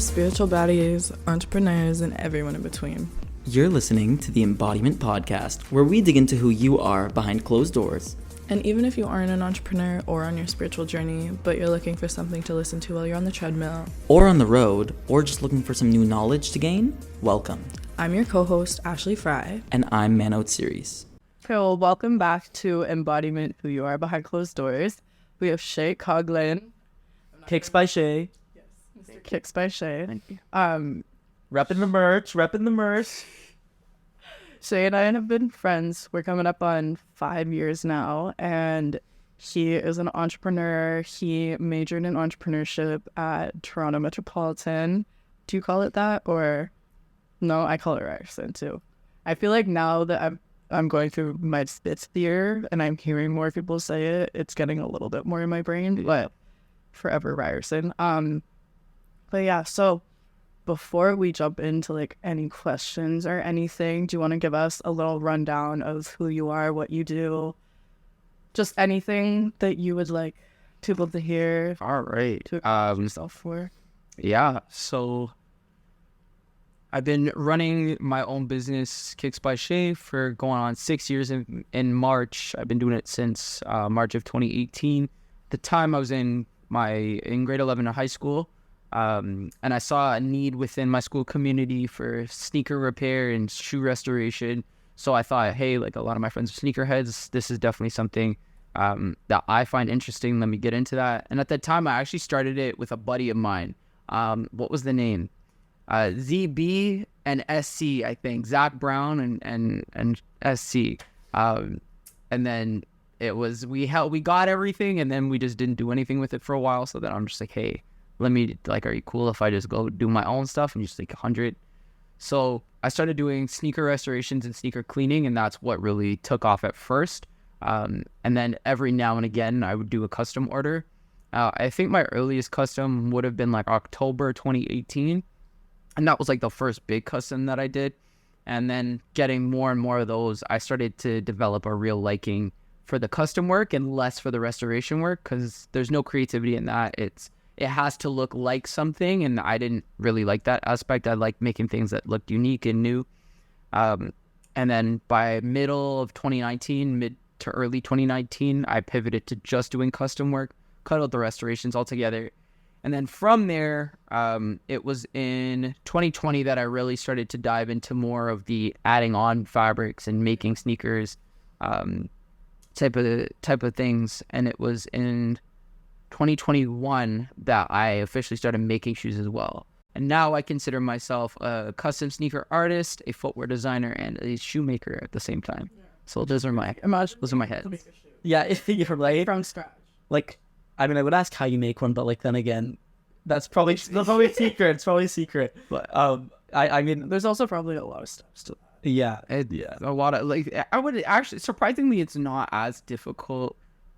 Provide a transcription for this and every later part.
spiritual baddies, entrepreneurs, and everyone in between. You're listening to the Embodiment Podcast, where we dig into who you are behind closed doors. And even if you aren't an entrepreneur or on your spiritual journey, but you're looking for something to listen to while you're on the treadmill, or on the road, or just looking for some new knowledge to gain, welcome. I'm your co-host, Ashley Fry. And I'm Mano series. Okay, well, welcome back to Embodiment, Who You Are Behind Closed Doors. We have Shea Coughlan. KICKSBYSHEA. Yes, Mr. Kicks by Shea. Thank you. Repping the merch. Shea and I have been friends. We're coming up on 5 years now, and he is an entrepreneur. He majored in entrepreneurship at Toronto Metropolitan. Do you call it that? Or no, I call it Ryerson too. I feel like now that I'm going through my fifth year and I'm hearing more people say it, it's getting a little bit more in my brain, but forever Ryerson. But yeah, so before we jump into like any questions or anything, do you want to give us a little rundown of who you are, what you do, just anything that you would like people to hear? All right. To yourself for. Yeah. So I've been running my own business, KICKSBYSHEA, for going on 6 years in March. I've been doing it since March of 2018. At the time I was in grade 11 of high school. And I saw a need within my school community for sneaker repair and shoe restoration. So I thought, hey, like a lot of my friends are sneakerheads. This is definitely something that I find interesting. Let me get into that. And at that time, I actually started it with a buddy of mine. What was the name? ZB and SC, I think. Zach Brown and SC. And then it was, we got everything, and then we just didn't do anything with it for a while. So then I'm just like, hey, are you cool if I just go do my own stuff and just like 100? So I started doing sneaker restorations and sneaker cleaning, and that's what really took off at first. And then every now and again, I would do a custom order. I think my earliest custom would have been like October 2018. And that was like the first big custom that I did. And then getting more and more of those, I started to develop a real liking for the custom work and less for the restoration work, because there's no creativity in that. It has to look like something, and I didn't really like that aspect. I like making things that looked unique and new. And then by middle of 2019, mid to early 2019, I pivoted to just doing custom work, cut out the restorations altogether. And then from there, it was in 2020 that I really started to dive into more of the adding on fabrics and making sneakers type of things. And it was in 2021 that I officially started making shoes as well. And now I consider myself a custom sneaker artist, a footwear designer, and a shoemaker at the same time. Yeah. So those are my heads. Yeah, you're right. From scratch. Like, I mean, I would ask how you make one, but like then again, that's probably a secret. It's probably a secret. But I mean, there's also probably a lot of stuff still. Yeah, a lot of like. I would actually, surprisingly, it's not as difficult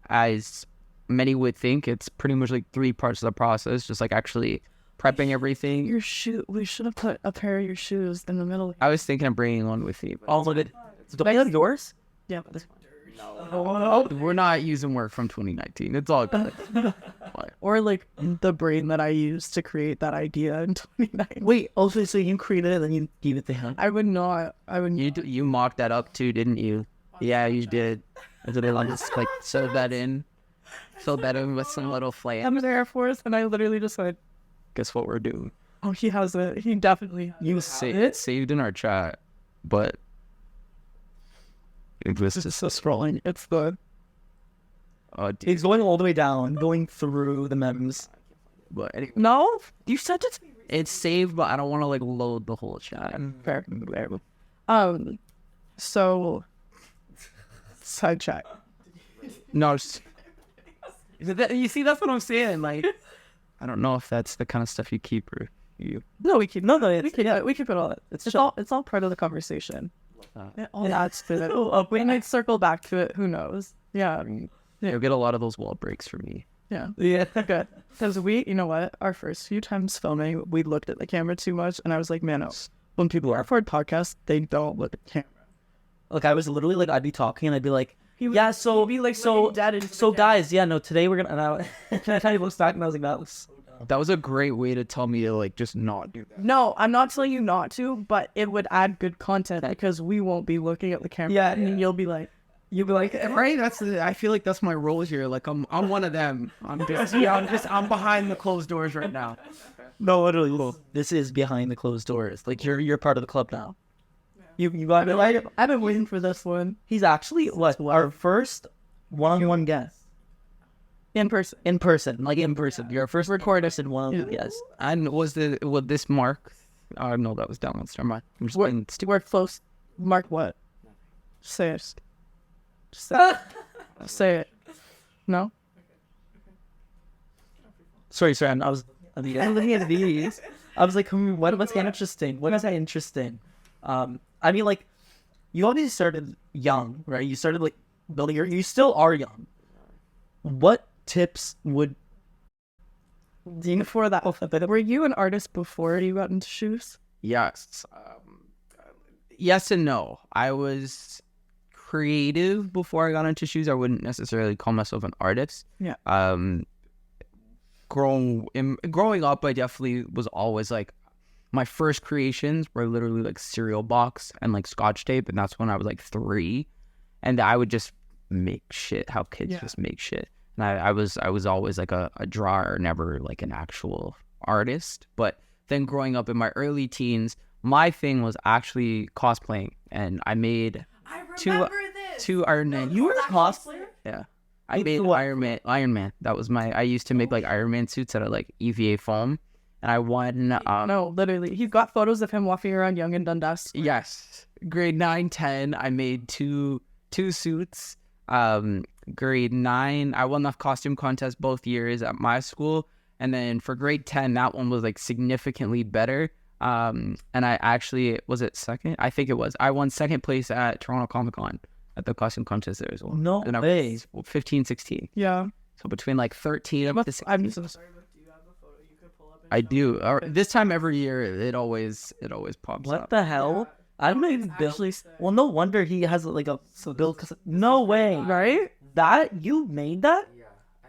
as many would think. It's pretty much like 3 parts of the process, just like actually prepping everything. Your shoe. We should have put a pair of your shoes in the middle. I was thinking of bringing one with me. All of it. Do I have yours? Yeah, but it's no, we're not using work from 2019. It's all good. Or like the brain that I used to create that idea in 2019. Wait, also, so you created it and you gave it to him? I would not. You mocked that up too, didn't you? Yeah, you did. And so they just like sewed that in with some little flame. I'm in the Air Force, and I literally just said, guess what we're doing? Oh, he has it. He definitely has it. It's saved in our chat, but it's just so scrolling. It's good. It's going all the way down, going through the memes. But anyway, no, you sent it to me. It's saved, but I don't want to like load the whole chat. Fair. So sidetrack. No. You see, that's what I'm saying. Like, I don't know if that's the kind of stuff you keep or you. No, we keep. No, we keep it all. It's all part of the conversation. That's good. We might circle back to it. Who knows? Yeah. You'll get a lot of those wall breaks from me. Yeah. Good. Because you know what? Our first few times filming, we looked at the camera too much, and I was like, Mano, when people record podcasts, they don't look at the camera. Like, I was literally like, I'd be talking, and I'd be like, guys, yeah, no, today we're gonna. And I kind of looked back, and I was like, that was so dumb. That was a great way to tell me to like just not do that. No, I'm not telling you not to, but it would add good content because we won't be looking at the camera. Yeah, and you'll be like, Right? I feel like that's my role here. Like I'm one of them. I'm behind the closed doors right now. No, literally. This is behind the closed doors. Like you're part of the club now. You got it right. I've been waiting for this one. He's actually our first one-on-one guest. In person. In person. Your first recordist in one. Yes. And would this mark? Oh no, that was downloads. Never mind. I'm just being stupid. We're close. Mark what? Say it. Say it. No? Sorry. I was looking at these. I was like, what's that interesting? What is that interesting? I mean, like, you obviously started young, right? You started like building you still are young. What tips would Before that, were you an artist before you got into shoes? Yes. Yes and no. I was creative before I got into shoes. I wouldn't necessarily call myself an artist. Yeah. Growing up, I definitely was always like, my first creations were literally like cereal box and like Scotch tape, and that's when I was like 3, and I would just make shit. How kids just make shit. And I was always like a drawer, never like an actual artist. But then growing up in my early teens, my thing was actually cosplaying, and I made two Iron Man. You were a cosplayer? Yeah. I made Iron Man. That was I used to make like Iron Man suits out of like EVA foam, and I won. No, literally, he's got photos of him walking around Yonge and Dundas. Yes, grade 9, 10. I made two suits. Grade 9, I won the costume contest both years at my school, and then for grade 10, that one was like significantly better. And I actually was it second? I think it was. I won second place at Toronto Comic Con at the costume contest there as well. No and way. 15, 16. Yeah. So between like 13 up to 16. I'm so sorry, but do you have a photo you could pull up? I do. This time every year, it always pops up. What the hell? I don't even build. Well, no wonder he has like a build. No way, Right? That you made that?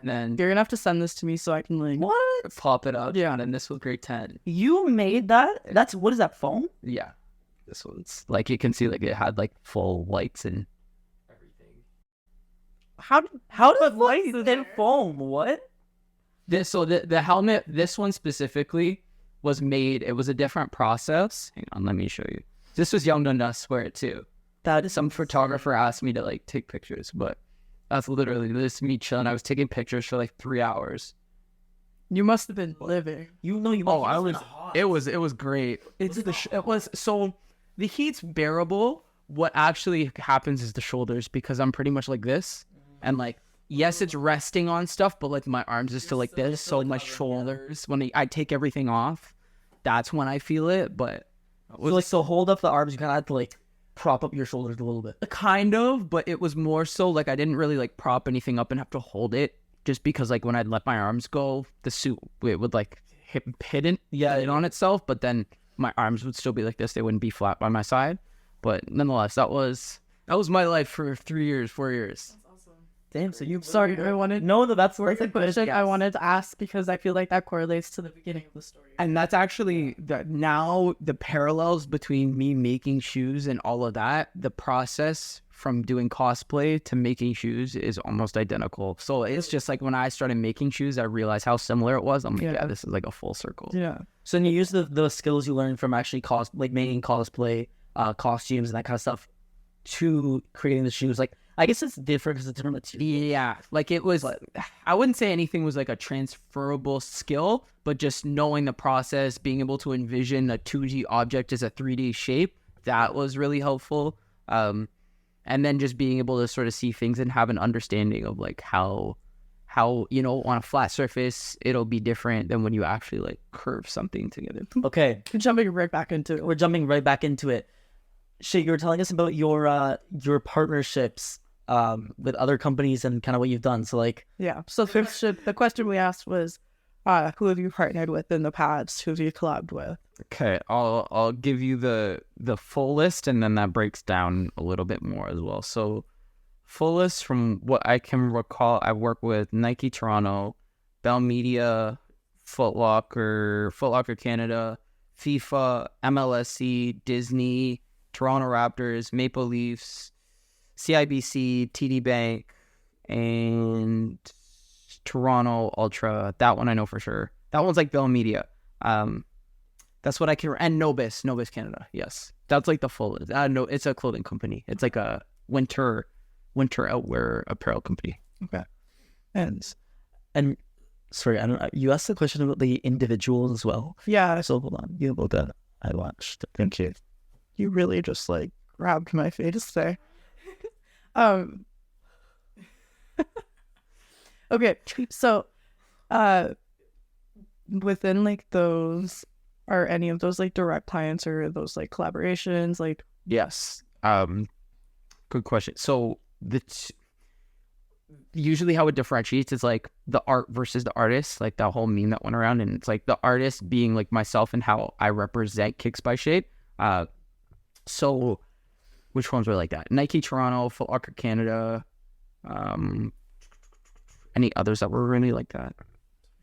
And then You're gonna have to send this to me so I can like. What? pop it up. Yeah. And then this was grade 10. You made that? What is that, foam? Yeah. This one's like, you can see like it had like full lights and everything. How did lights then foam? What? The helmet, this one specifically was made, it was a different process. Hang on, let me show you. This was Young Dundas Square too. That is Some photographer asked me to like take pictures, but that's literally this me chilling. I was taking pictures for like 3 hours. You must have been living. you know you. Oh, I was. It was great. It was so the heat's bearable. What actually happens is the shoulders, because I'm pretty much like this, and like yes, it's resting on stuff, but like my arms are still like this. So my shoulders, when I take everything off, that's when I feel it. But So hold up the arms. You kind of had to like prop up your shoulders a little bit. kind of, but it was more so like I didn't really like prop anything up and have to hold it, just because like when I'd let my arms go, the suit it would like hit it on itself, but then my arms would still be like this. They wouldn't be flat by my side. But nonetheless, that was my life for 3 years, 4 years. Damn. So you. Sorry, I wanted. No, that's That's a question I wanted to ask because I feel like that correlates to the beginning of the story. And that's actually now the parallels between me making shoes and all of that. The process from doing cosplay to making shoes is almost identical. So it's just like when I started making shoes, I realized how similar it was. I'm like, yeah, this is like a full circle. Yeah. So then you use the skills you learned from actually making cosplay, costumes and that kind of stuff to creating the shoes. Like, I guess it's different because it's different material. Yeah, like it was, I wouldn't say anything was like a transferable skill, but just knowing the process, being able to envision a 2D object as a 3D shape, that was really helpful. And then just being able to sort of see things and have an understanding of like how on a flat surface, it'll be different than when you actually like curve something together. Okay, We're jumping right back into it. we're jumping right back into it. Shea, you were telling us about your partnerships with other companies and kind of what you've done. So like, Yeah. So the question we asked was, who have you partnered with in the past? Who have you collabed with? Okay, I'll give you the full list, and then that breaks down a little bit more as well. So full list, from what I can recall, I work with Nike Toronto, Bell Media, Foot Locker Canada, FIFA, MLSC, Disney, Toronto Raptors, Maple Leafs, CIBC, TD Bank, and Toronto Ultra. That one I know for sure. That one's like Bell Media. That's what I can. And Nobis Canada. Yes, that's like the full. No, it's a clothing company. It's like a winter outwear apparel company. Okay. And sorry, I don't. You asked the question about the individuals as well. Yeah. So hold on. You about that? I watched. Thank you. You really just like grabbed my face there. Okay, so within like those, are any of those like direct clients or those like collaborations? Like, Yes. Good question. So usually how it differentiates is like the art versus the artist, like that whole meme that went around, and it's like the artist being like myself and how I represent Kicks by Shea. So which ones were like that? Nike Toronto, Foot Locker Canada, any others that were really like that?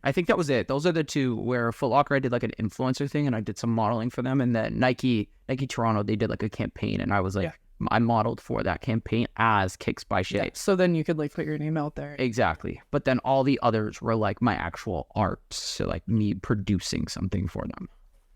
I think that was it. Those are the two. Where Foot Locker, I did like an influencer thing and I did some modeling for them, and then Nike Toronto, they did like a campaign and I was like, I modeled for that campaign as Kicks by Shea. yeah, so then you could like put your name out there. Exactly. But then all the others were like my actual art, so like me producing something for them.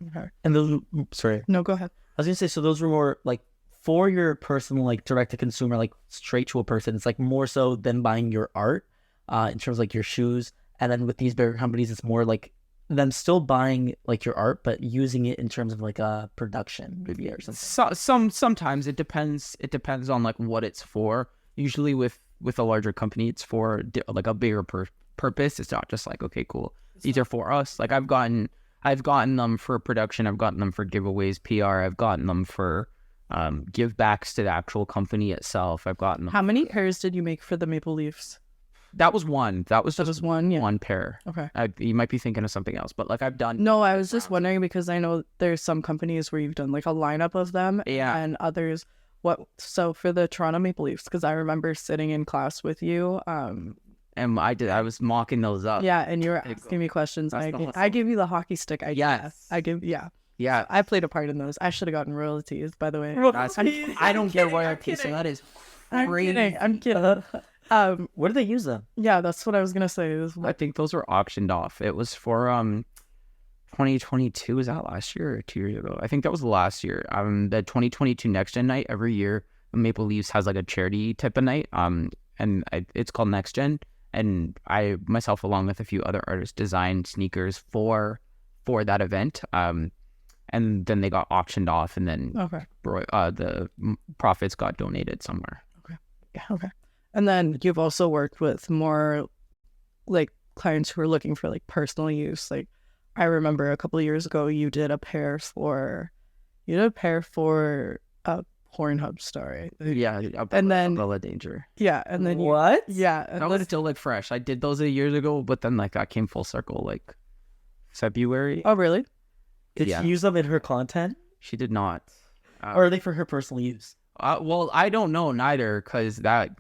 Okay. And those. Sorry. No, go ahead. I was gonna say, so those were more like for your personal, like direct to consumer, like straight to a person. It's like more so than buying your art, in terms of like your shoes. And then with these bigger companies, it's more like them still buying like your art, but using it in terms of like a production maybe or something. Sometimes it depends. It depends on like what it's for. Usually with a larger company, it's for like a bigger purpose. It's not just like, okay, cool, these are for us. Like I've gotten them for production. I've gotten them for giveaways, PR. I've gotten them for give backs to the actual company itself. I've gotten them. How many pairs did you make for the Maple Leafs? That was one. That was just was one, yeah. one pair. Okay. You might be thinking of something else, but like I've done. No, I was just wondering because I know there's some companies where you've done like a lineup of them, Yeah. and others. So for the Toronto Maple Leafs, because I remember sitting in class with you, And I was mocking those up. yeah, and you were asking me questions. I gave you the hockey stick. Yes. Yeah, I played a part in those. I should have gotten royalties, by the way. I don't get royalties, so that is crazy. I'm kidding. Where do they use them? Yeah, that's what I was gonna say. I think those were auctioned off. It was for 2022. Was that last year or 2 years ago? I think that was last year. The 2022 Next Gen night every year, Maple Leafs has like a charity type of night. It's called Next Gen, and I myself, along with a few other artists, designed sneakers for that event. And then they got auctioned off, and then the profits got donated somewhere. Okay. And then you've also worked with more like clients who are looking for like personal use. Like I remember a couple of years ago, you did a pair for a Pornhub star. Yeah, and then Umbrella Danger. Yeah, and then what? Yeah, that was still like fresh. I did those years ago, but then like that came full circle like February. Oh, really? Did she use them in her content? She did not. Or are they for her personal use? Well, I don't know neither, because that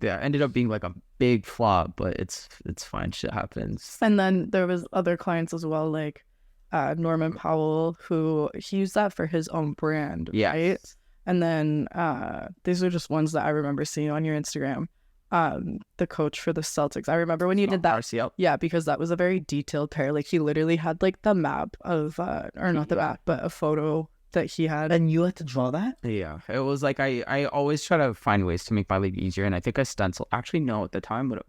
ended up being like a big flop, but it's fine. Shit happens. And then there was other clients as well, like Norman Powell, who he used that for his own brand, right? And then these are just ones that I remember seeing on your Instagram. The coach for the Celtics. I remember when you did that. RCL. Yeah, because that was a very detailed pair. Like he literally had like the map of, or not the map, but a photo that he had. And you had to draw that? Yeah, it was like I always try to find ways to make my league easier, and I think I stenciled. Actually, no, at the time, but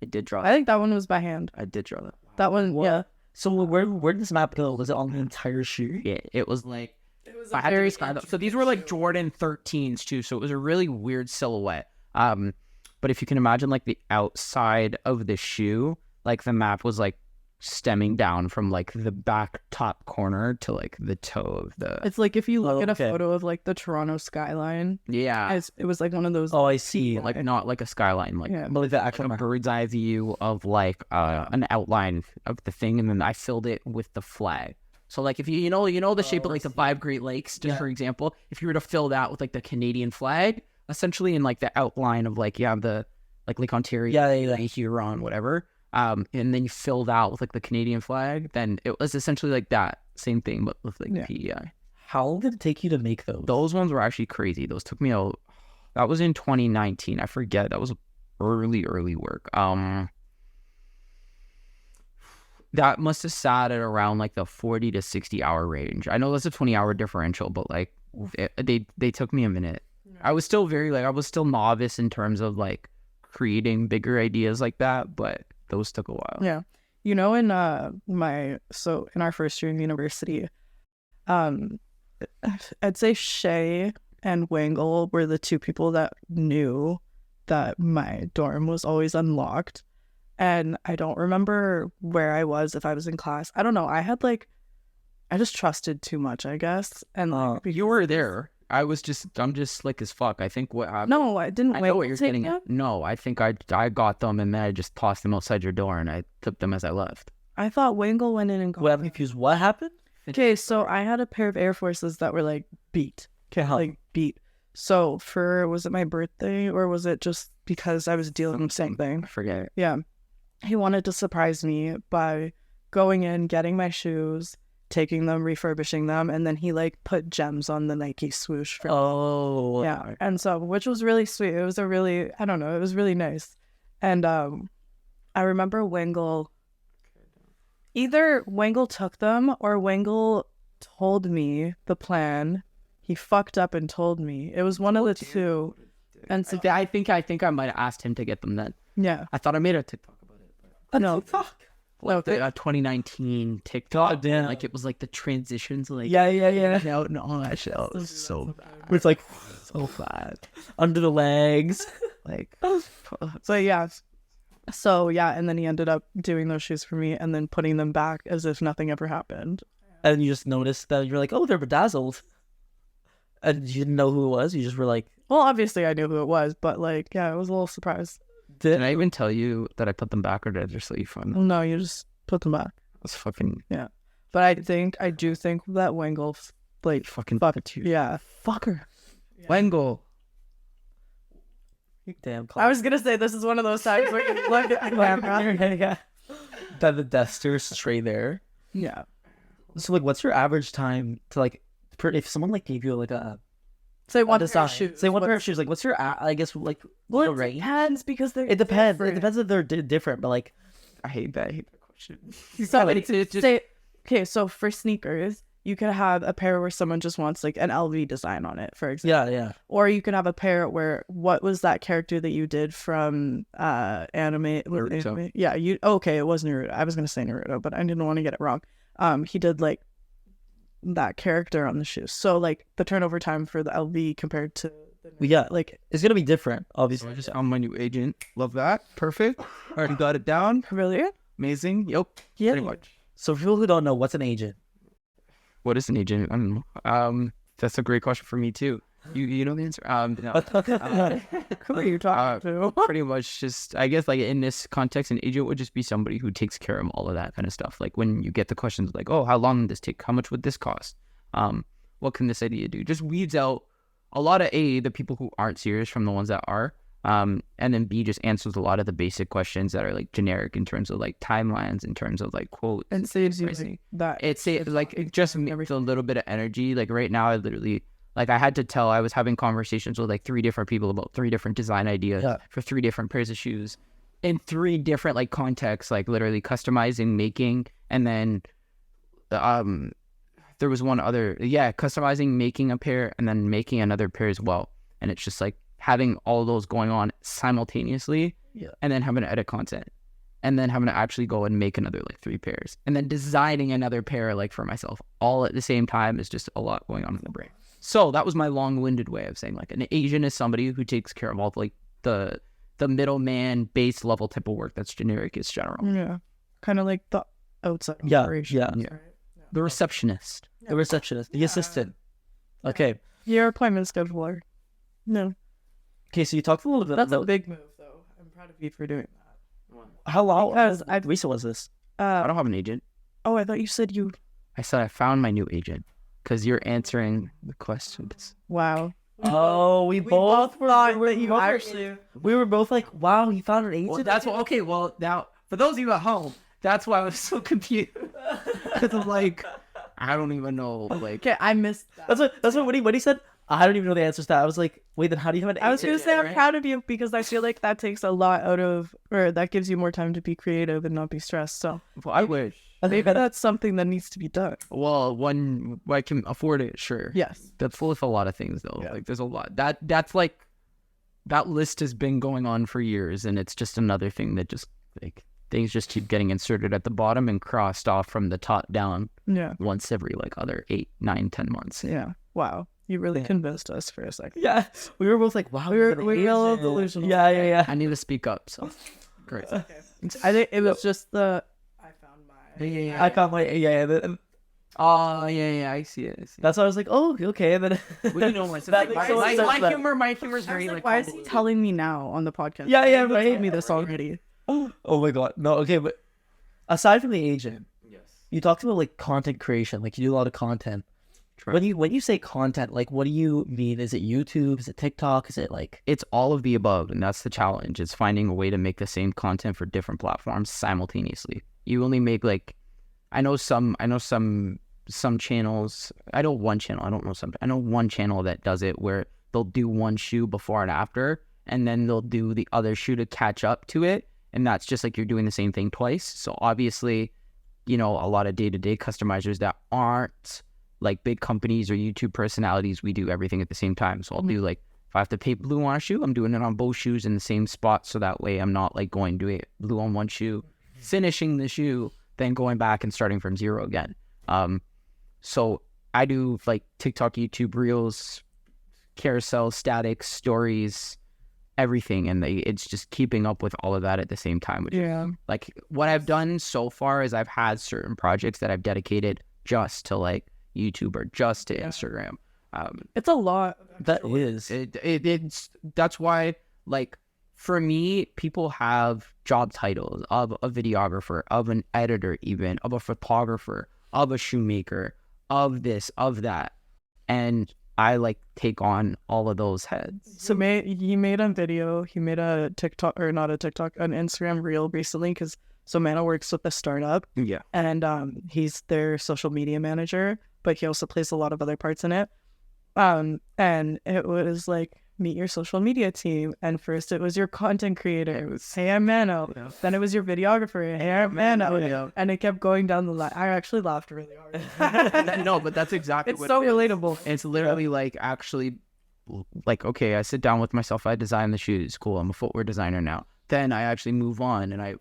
I did draw. I think that one was by hand. I did draw that. That one, yeah. So where did this map go? Was it on the entire shoe? Yeah, it was like. was I had to describe that. So these were like Jordan 13s too, so it was a really weird silhouette. But if you can imagine like the outside of the shoe, like the map was like stemming down from like the back top corner to like the toe of the. It's like if you look at a photo of like the Toronto skyline. Yeah. It was like one of those. Oh, I see. Like not like a skyline, like, yeah. But like the actual like a bird's eye view of like an outline of the thing, and then I filled it with the flag. So like if you know the shape of like the 5 Great Lakes, just for example, if you were to fill that with like the Canadian flag, essentially in like the outline of like the like Lake Ontario, Lake Huron, whatever. and then you fill that with like the Canadian flag, then it was essentially like that same thing, but with like PEI. How long did it take you to make those? Those ones were actually crazy. Those took me out. That was in 2019. I forget. That was early work. That must have sat at around like the 40 to 60 hour range. I know that's a 20-hour differential, but like they took me a minute. I was still I was still novice in terms of like creating bigger ideas like that, but those took a while. Yeah. You know, in our first year in university, I'd say Shea and Wangle were the two people that knew that my dorm was always unlocked. And I don't remember where I was, if I was in class. I don't know. I just trusted too much, I guess. And you were there. I'm just slick as fuck. I think what happened. No, I didn't. I know what you're getting at. No, I think I got them and then I just tossed them outside your door and I took them as I left. I thought Wangle went in and got Well, I'm confused. What happened? Okay, so I had a pair of Air Forces that were like beat. Okay, how? Like beat. So was it my birthday or was it just because I was dealing with something? I forget. Yeah. He wanted to surprise me by going in, getting my shoes, taking them, refurbishing them, and then he like put gems on the Nike swoosh. Yeah. And so, which was really sweet. It was it was really nice. And I remember either Wangle took them or Wangle told me the plan. He fucked up and told me. It was one of the two. And so I think I might have asked him to get them then. yeah. I thought I made a TikTok about it. No. TikTok. Like the 2019 TikTok. damn. Like it was like the transitions. Like Yeah. no, that shit was so bad. It's like so flat under the legs. Like So yeah. So yeah, and then he ended up doing those shoes for me and then putting them back as if nothing ever happened. And you just noticed that you're like, oh, they're bedazzled. And you didn't know who it was. You just were like, Well, obviously I knew who it was, but like, yeah, I was a little surprised. did I even tell you that I put them back or did I just let you find them? No, you just put them back. That's fucking But I do think that Wangle like fucking fucked you. Yeah. fucker. Yeah. Wangle. you damn. I was gonna say this is one of those times where you look at the camera. yeah. That the dester's straight there. Yeah. So like, what's your average time to like, if someone like gave you like a Say one pair design, of shoes. say one pair of shoes, like what's your I guess like Well, the it range? depends because they're It depends. different. It depends if they're different, but like I hate that question. So Like, it's just say, okay, so for sneakers, you could have a pair where someone just wants like an LV design on it, for example. yeah. Or you could have a pair where what was that character that you did from anime? Naruto. Yeah, it was Naruto. I was gonna say Naruto, but I didn't want to get it wrong. He did like that character on the shoes. So like the turnover time for the LV compared to Yeah, like it's gonna be different, So obviously. I just found my new agent. Love that. Perfect. Already got it down. really? Amazing. Yep. Yeah. Pretty much. So for people who don't know, what's an agent? What is an agent? I don't know. That's a great question for me too. You know the answer? No. Who are you talking to? Pretty much just, I guess, like in this context, an agent would just be somebody who takes care of all of that kind of stuff. Like when you get the questions like, oh, how long did this take? How much would this cost? What can this idea do? Just weeds out a lot of the people who aren't serious from the ones that are. And then B, just answers a lot of the basic questions that are like generic in terms of like timelines, in terms of like quotes. And saves you pricing. that. It's like it just makes a little bit of energy. Like right now, I literally I had to tell I was having conversations with like 3 different people about 3 different design ideas for 3 different pairs of shoes in 3 different like contexts, like literally customizing, making, and then there was one other customizing, making a pair, and then making another pair as well. And it's just like having all those going on simultaneously, and then having to edit content, and then having to actually go and make another like 3 pairs, and then designing another pair like for myself all at the same time is just a lot going on in the brain. So that was my long-winded way of saying like an agent is somebody who takes care of all like the middleman base level type of work that's generic is general. Yeah. Kind of like the outside Yeah, operations, yeah. right? The receptionist. The receptionist, the assistant. Okay. Your appointment scheduler. No. Okay, so you talked a little bit That's a about big move, though. I'm proud of you for doing that. how long Because how recent was this? I don't have an agent. Oh, I thought you said you... I said I found my new agent because you're answering the questions. Wow. Oh, we both thought that you both were- actually... we were both like, wow, he found an agent. Well, that's what. Okay, well now For those of you at home, that's why I was so confused. Because I'm like, I don't even know. Like, Okay, I missed that. That's what when he said, I don't even know the answers to that. I was like, wait, then how do you have an I was going to say I'm right? proud of you because I feel like that takes a lot out of, or that gives you more time to be creative and not be stressed. So well, I wish. maybe that's something that needs to be done. Well, when I can afford it, sure. Yes. That's full of a lot of things, though. Yeah. Like, there's a lot. That's like, that list has been going on for years, and it's just another thing that just, like, things just keep getting inserted at the bottom and crossed off from the top down Yeah. once every, like, other 8, 9, 10 months. Yeah. Wow. You really convinced us for a second. Yeah, we were both like, wow, We were a little delusional. Yeah. I need to speak up, so. Great. I think it was just the. I found my. I found my Oh, yeah, I see it. that's why I was like, oh, okay. And then Well, you know, my humor is very, like, Why is he telling me now on the podcast? Yeah, He right. told me this already. oh my god, no, okay, but aside from the agent, yes. you talked about like content creation, like you do a lot of content. Correct. When you say content, like what do you mean? Is it YouTube? Is it TikTok? Is it like It's all of the above, and that's the challenge. It's finding a way to make the same content for different platforms simultaneously. You only make like, I know some channels. I know one channel. I don't know some. I know one channel that does it where they'll do one shoe before and after, and then they'll do the other shoe to catch up to it, and that's just like you're doing the same thing twice. So obviously, you know, a lot of day-to-day customizers that aren't like big companies or YouTube personalities, we do everything at the same time. So I'll do like, if I have to paint blue on a shoe, I'm doing it on both shoes in the same spot. So that way I'm not like going to it blue on one shoe, finishing the shoe, then going back and starting from zero again. So I do like TikTok, YouTube Reels, carousel, static, stories, everything. And it's just keeping up with all of that at the same time. Which Yeah. like what I've done so far is I've had certain projects that I've dedicated just to like YouTube or just to Instagram. It's a lot. that is? It's that's why, like, for me, people have job titles of a videographer, of an editor, even of a photographer, of a shoemaker, of this, of that, and I like take on all of those heads. So he made a video. He made a TikTok, or not a TikTok, an Instagram reel recently because Mano works with a startup. Yeah. And he's their social media manager, but he also plays a lot of other parts in it. And it was like, meet your social media team. And first it was your content creator. It was, hey, I'm Mano. Yeah. Then it was your videographer. Hey, I'm Mano. Yeah. And it kept going down the line. I actually laughed really hard. No, but that's exactly It's what so it is. relatable. It's literally like actually, like, okay, I sit down with myself. I design the shoes. Cool. I'm a footwear designer now. Then I actually move on, and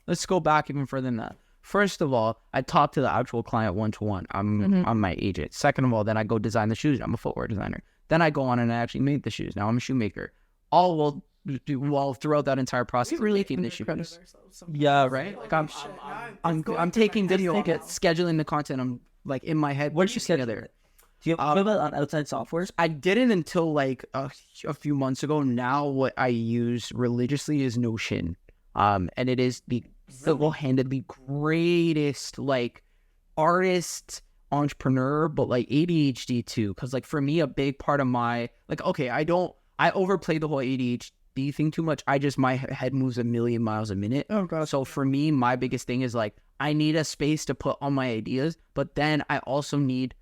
let's go back even further than that. First of all, I talk to the actual client one-to-one. I'm my agent. Second of all, then I go design the shoes. I'm a footwear designer. Then I go on and I actually make the shoes. Now I'm a shoemaker. All while throughout that entire process, We really making the discredit shoes. ourselves sometimes. Yeah, Right? Like I'm taking video, scheduling the content. I'm like in my head. Where do you schedule it? Do you have on outside software? I didn't until like a few months ago. Now what I use religiously is Notion. And it is the single-handedly greatest like artist, entrepreneur, but like ADHD too. Cause like for me, a big part of my like, okay, I overplay the whole ADHD thing too much. My head moves a million miles a minute. Oh god. So for me, my biggest thing is like, I need a space to put all my ideas, but then I also need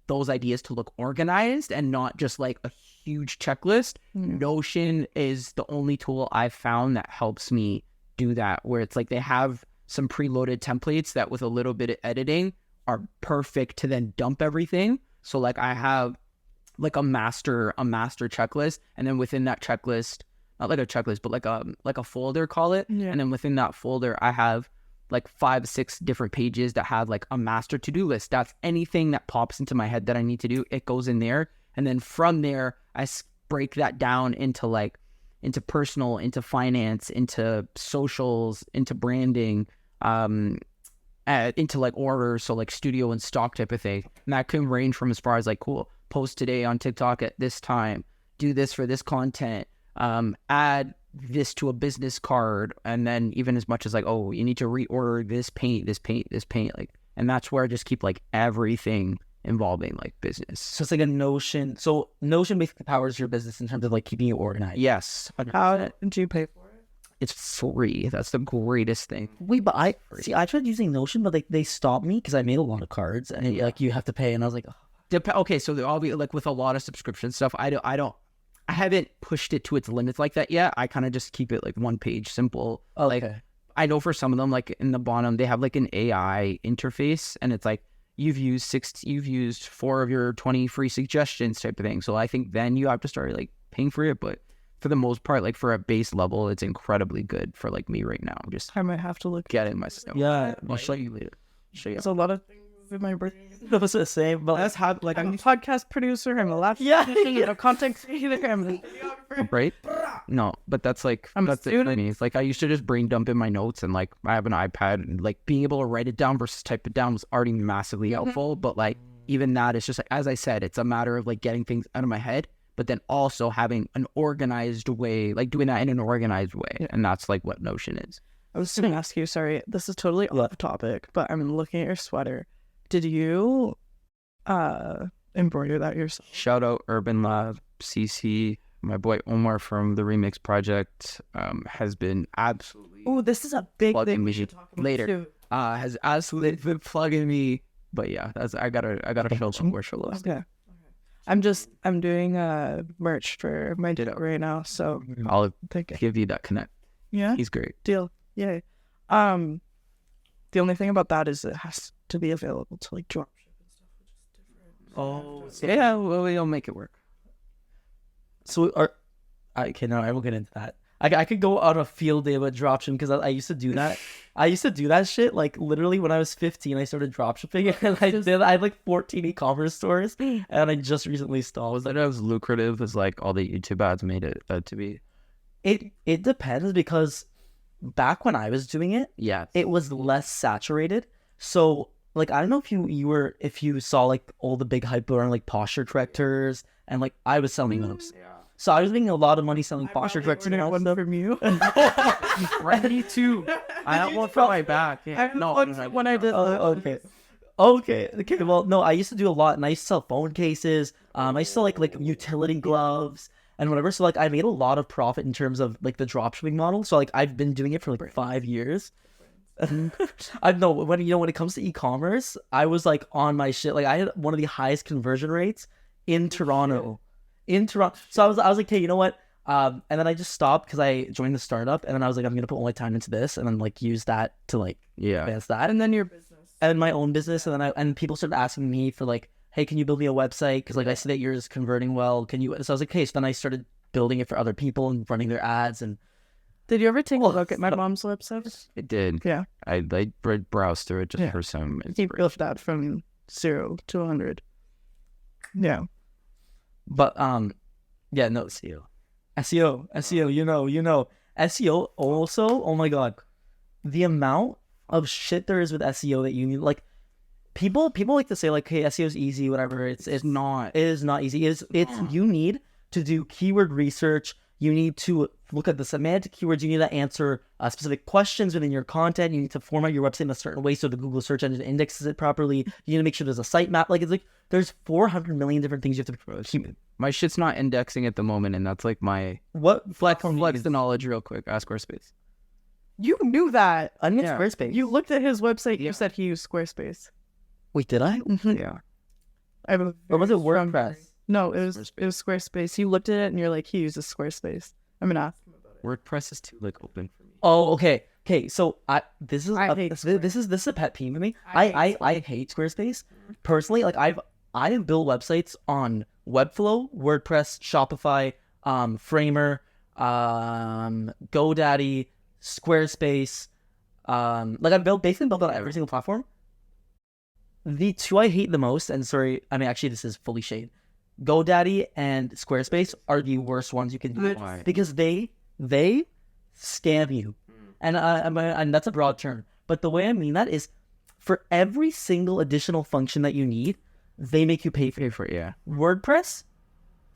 those ideas to look organized and not just like a huge checklist. Notion is the only tool I've found that helps me do that, where it's like they have some preloaded templates that with a little bit of editing are perfect to then dump everything. So like I have like a master checklist, and then within that checklist, not like a checklist, but like a folder, call it. Yeah. And then within that folder, I have like 5-6 different pages that have like a master to-do list. That's anything that pops into my head that I need to do. It goes in there. And then from there, I break that down into personal, into finance, into socials, into branding, into like orders. So like studio and stock type of thing. And that can range from as far as like, cool, post today on TikTok at this time, do this for this content, add this to a business card, and then even as much as like, oh, you need to reorder this paint, like, and that's where I just keep like everything involving like business. So it's like a Notion. So Notion basically powers your business in terms of like keeping you organized. Yes. How did you pay for it? it's free. That's the greatest thing. Wait, but I tried using Notion, but they stopped me because I made a lot of cards, and like you have to pay, and I was like, Okay, so they'll all be like with a lot of subscription stuff. I haven't pushed it to its limits like that yet. I kind of just keep it like one page simple. Like I know for some of them, like in the bottom, they have like an AI interface, and it's like you've used 4 of your 20 free suggestions type of thing. So I think then you have to start like paying for it, but for the most part, like for a base level, it's incredibly good for like me right now. I'm just I might have to look. getting myself. yeah, I'll show you later. There's a lot of things in my brain. that was the same. But That's how, like, I'm a podcast producer, I'm a laptop, content creator, I'm a videographer. Right? No, but that's like I'm a that's it for student. me. It's like I used to just brain dump in my notes, and like I have an iPad, and like being able to write it down versus type it down was already massively helpful. But like even that, it's just like, as I said, it's a matter of like getting things out of my head, but then also having an organized way, like doing that in an organized way, and that's like what Notion is. I was going to ask you, sorry, this is totally off topic, but I'm looking at your sweater. Did you embroider that yourself? Shout out Urban Lab, CC, my boy Omar from the Remix Project has been absolutely Oh, this is a big plugging thing we me should talk about later. too. Has absolutely been plugging me. But yeah, that's I gotta show some more love. Okay. I'm doing merch for my ditto right now, so I'll thank you. give you that connect. Yeah, He's great. deal. Yay. The only thing about that is it has to be available to like dropship and stuff, which is different. Oh, yeah, well, we'll make it work. so okay, no, I won't get into that. I could go on a field day with dropshipping because I used to do that. I used to do that shit like literally when I was 15. I started dropshipping and I had like 14 e-commerce stores, and I just recently stopped. Was that as lucrative as like all the YouTube ads made it to be? It depends because back when I was doing it, Yeah, it was less saturated. So like I don't know if you saw like all the big hype around like posture correctors, and like I was selling those. yeah. So I was making a lot of money selling posture correctors. And one from you. Me too. I have one for my back. Yeah. When I did. Okay. Well, no, I used to do a lot, and I used to sell phone cases. I used to sell like utility gloves and whatever. So like I made a lot of profit in terms of like the dropshipping model. So like I've been doing it for like 5 years. I know when it comes to e-commerce, I was like on my shit. Like I had one of the highest conversion rates in Toronto. So I was like, hey, you know what? And then I just stopped because I joined the startup, and then I was like, I'm gonna put all my time into this, and then like use that to like advance that, And then your business. and my own business, and then people started asking me for like, hey, can you build me a website? Because like I see that yours is converting well. Can you? So I was like, hey. So then I started building it for other people and running their ads. And Did you ever take a look at my mom's website? It did. Yeah. I browsed through it just for some He inspiration. built that from 0 to 100. Yeah. But yeah, no SEO. You know SEO also. Oh my god, the amount of shit there is with SEO that you need. Like people like to say like, hey, SEO is easy, whatever. It's not. It is not easy. It's you need to do keyword research. You need to look at the semantic keywords. You need to answer specific questions within your content. You need to format your website in a certain way so the Google search engine indexes it properly. You need to make sure there's a sitemap. Like it's like there's 400 million different things you have to keep. My shit's not indexing at the moment, and that's like my What flex the knowledge real quick. Ask Squarespace. You knew that. I mean, Yeah. Squarespace. You looked at his website. You said he used Squarespace. Wait, did I? Yeah. I have a Or was it very strong WordPress? memory. No, it was Squarespace. You looked at it and you're like, he uses Squarespace. I'm gonna ask him about it. WordPress is too like open for me. Oh, okay. So this is I a, hate this is a pet peeve of me. I I hate Squarespace personally. Like I have built websites on Webflow, WordPress, Shopify, Framer, GoDaddy, Squarespace. Like I've basically built on every single platform. The two I hate the most, and sorry, I mean actually this is fully shade. GoDaddy and Squarespace are the worst ones you can do Why? because they scam you, and that's a broad term. But the way I mean that is, for every single additional function that you need, they make you pay for it. For yeah. WordPress,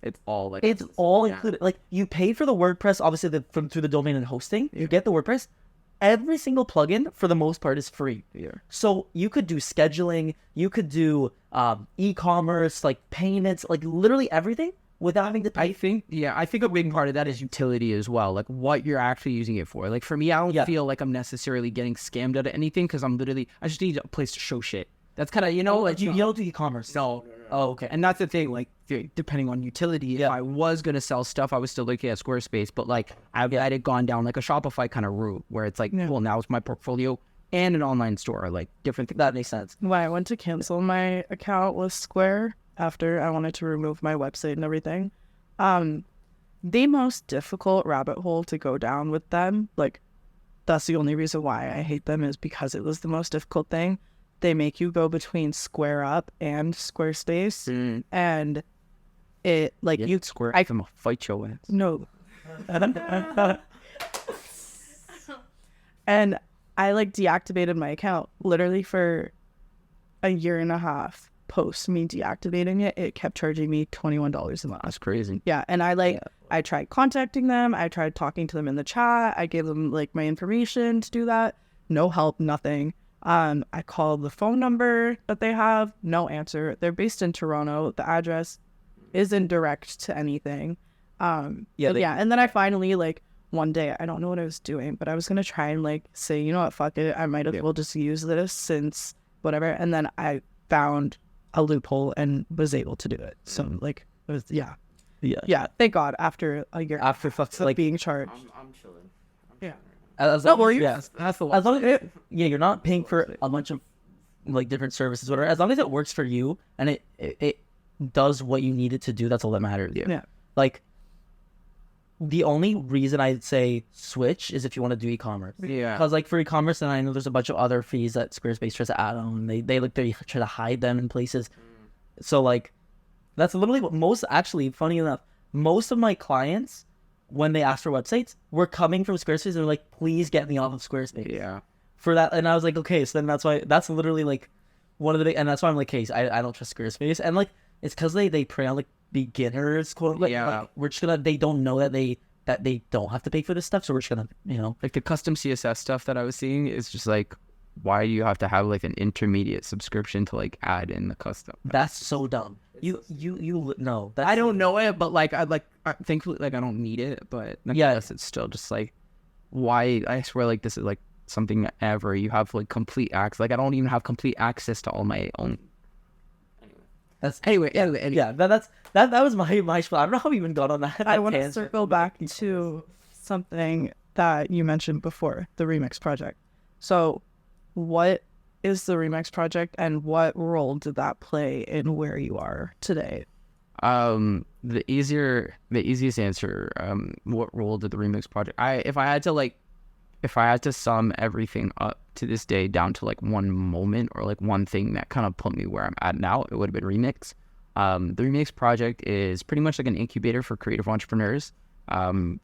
It's all like it's all included. Like you pay for the WordPress, obviously through the domain and hosting. You get the WordPress. Every single plugin, for the most part, is free. Yeah. So you could do scheduling, you could do e-commerce, like payments, like literally everything. without having to pay. I think a big part of that is utility as well, like what you're actually using it for. Like for me, I don't feel like I'm necessarily getting scammed out of anything because I just need a place to show shit. That's kind of, like you don't do e-commerce. No. Oh, okay. And that's the thing, like depending on utility, if I was going to sell stuff, I was still looking at Squarespace, but like I had gone down like a Shopify kind of route where it's like, well, now it's my portfolio and an online store, like different things. That makes sense. When I went to cancel my account with Square after I wanted to remove my website and everything, the most difficult rabbit hole to go down with them, like that's the only reason why I hate them, is because it was the most difficult thing. They make you go between Square Up and Squarespace, and it like you Square. I can fight your ass. No. And I like deactivated my account literally for a year and a half. Post me deactivating it, it kept charging me $21 a month. That's crazy. Yeah, and I tried contacting them. I tried talking to them in the chat. I gave them like my information to do that. No help, nothing. I called the phone number that they have. No answer. They're based in Toronto. The address isn't direct to anything. And then I finally like one day, I don't know what I was doing, but I was gonna try and like say, you know what, fuck it, I might as well just use this since whatever. And then I found a loophole and was able to do it. So like it was thank God after a year like being charged. I'm chilling. That's the one. As long as you're not paying for a bunch of like different services, whatever. As long as it works for you and it does what you need it to do, that's all that matters. Yeah. Like the only reason I'd say switch is if you want to do e-commerce. Yeah. Because like for e-commerce, and I know there's a bunch of other fees that Squarespace tries to add on. They try to hide them in places. So like that's literally what funny enough, most of my clients, when they asked for websites, were coming from Squarespace and they're like, please get me off of Squarespace. Yeah. For that, and I was like, okay, so then that's literally like one of the big, and that's why I'm like, hey, I don't trust Squarespace, and like it's because they prey on like beginners, quote, like, like we're just gonna, they don't know that they don't have to pay for this stuff, so we're just gonna, like the custom CSS stuff that I was seeing is just like, why do you have to have like an intermediate subscription to like add in the custom? That's so dumb. You no. I don't know it, but like I thankfully like I don't need it, but yes, it's still just like, why? I swear like this is like something ever you have like complete access. Like I don't even have complete access to all my own. Anyway. That was my spiel. I don't know how we even got on that. I want to circle back to something that you mentioned before, the Remix project. So what is the Remix project and what role did that play in where you are today? The easiest answer, what role did the Remix project, if I had to sum everything up to this day down to like one moment or like one thing that kind of put me where I'm at now, it would have been Remix. The Remix project is pretty much like an incubator for creative entrepreneurs. I'll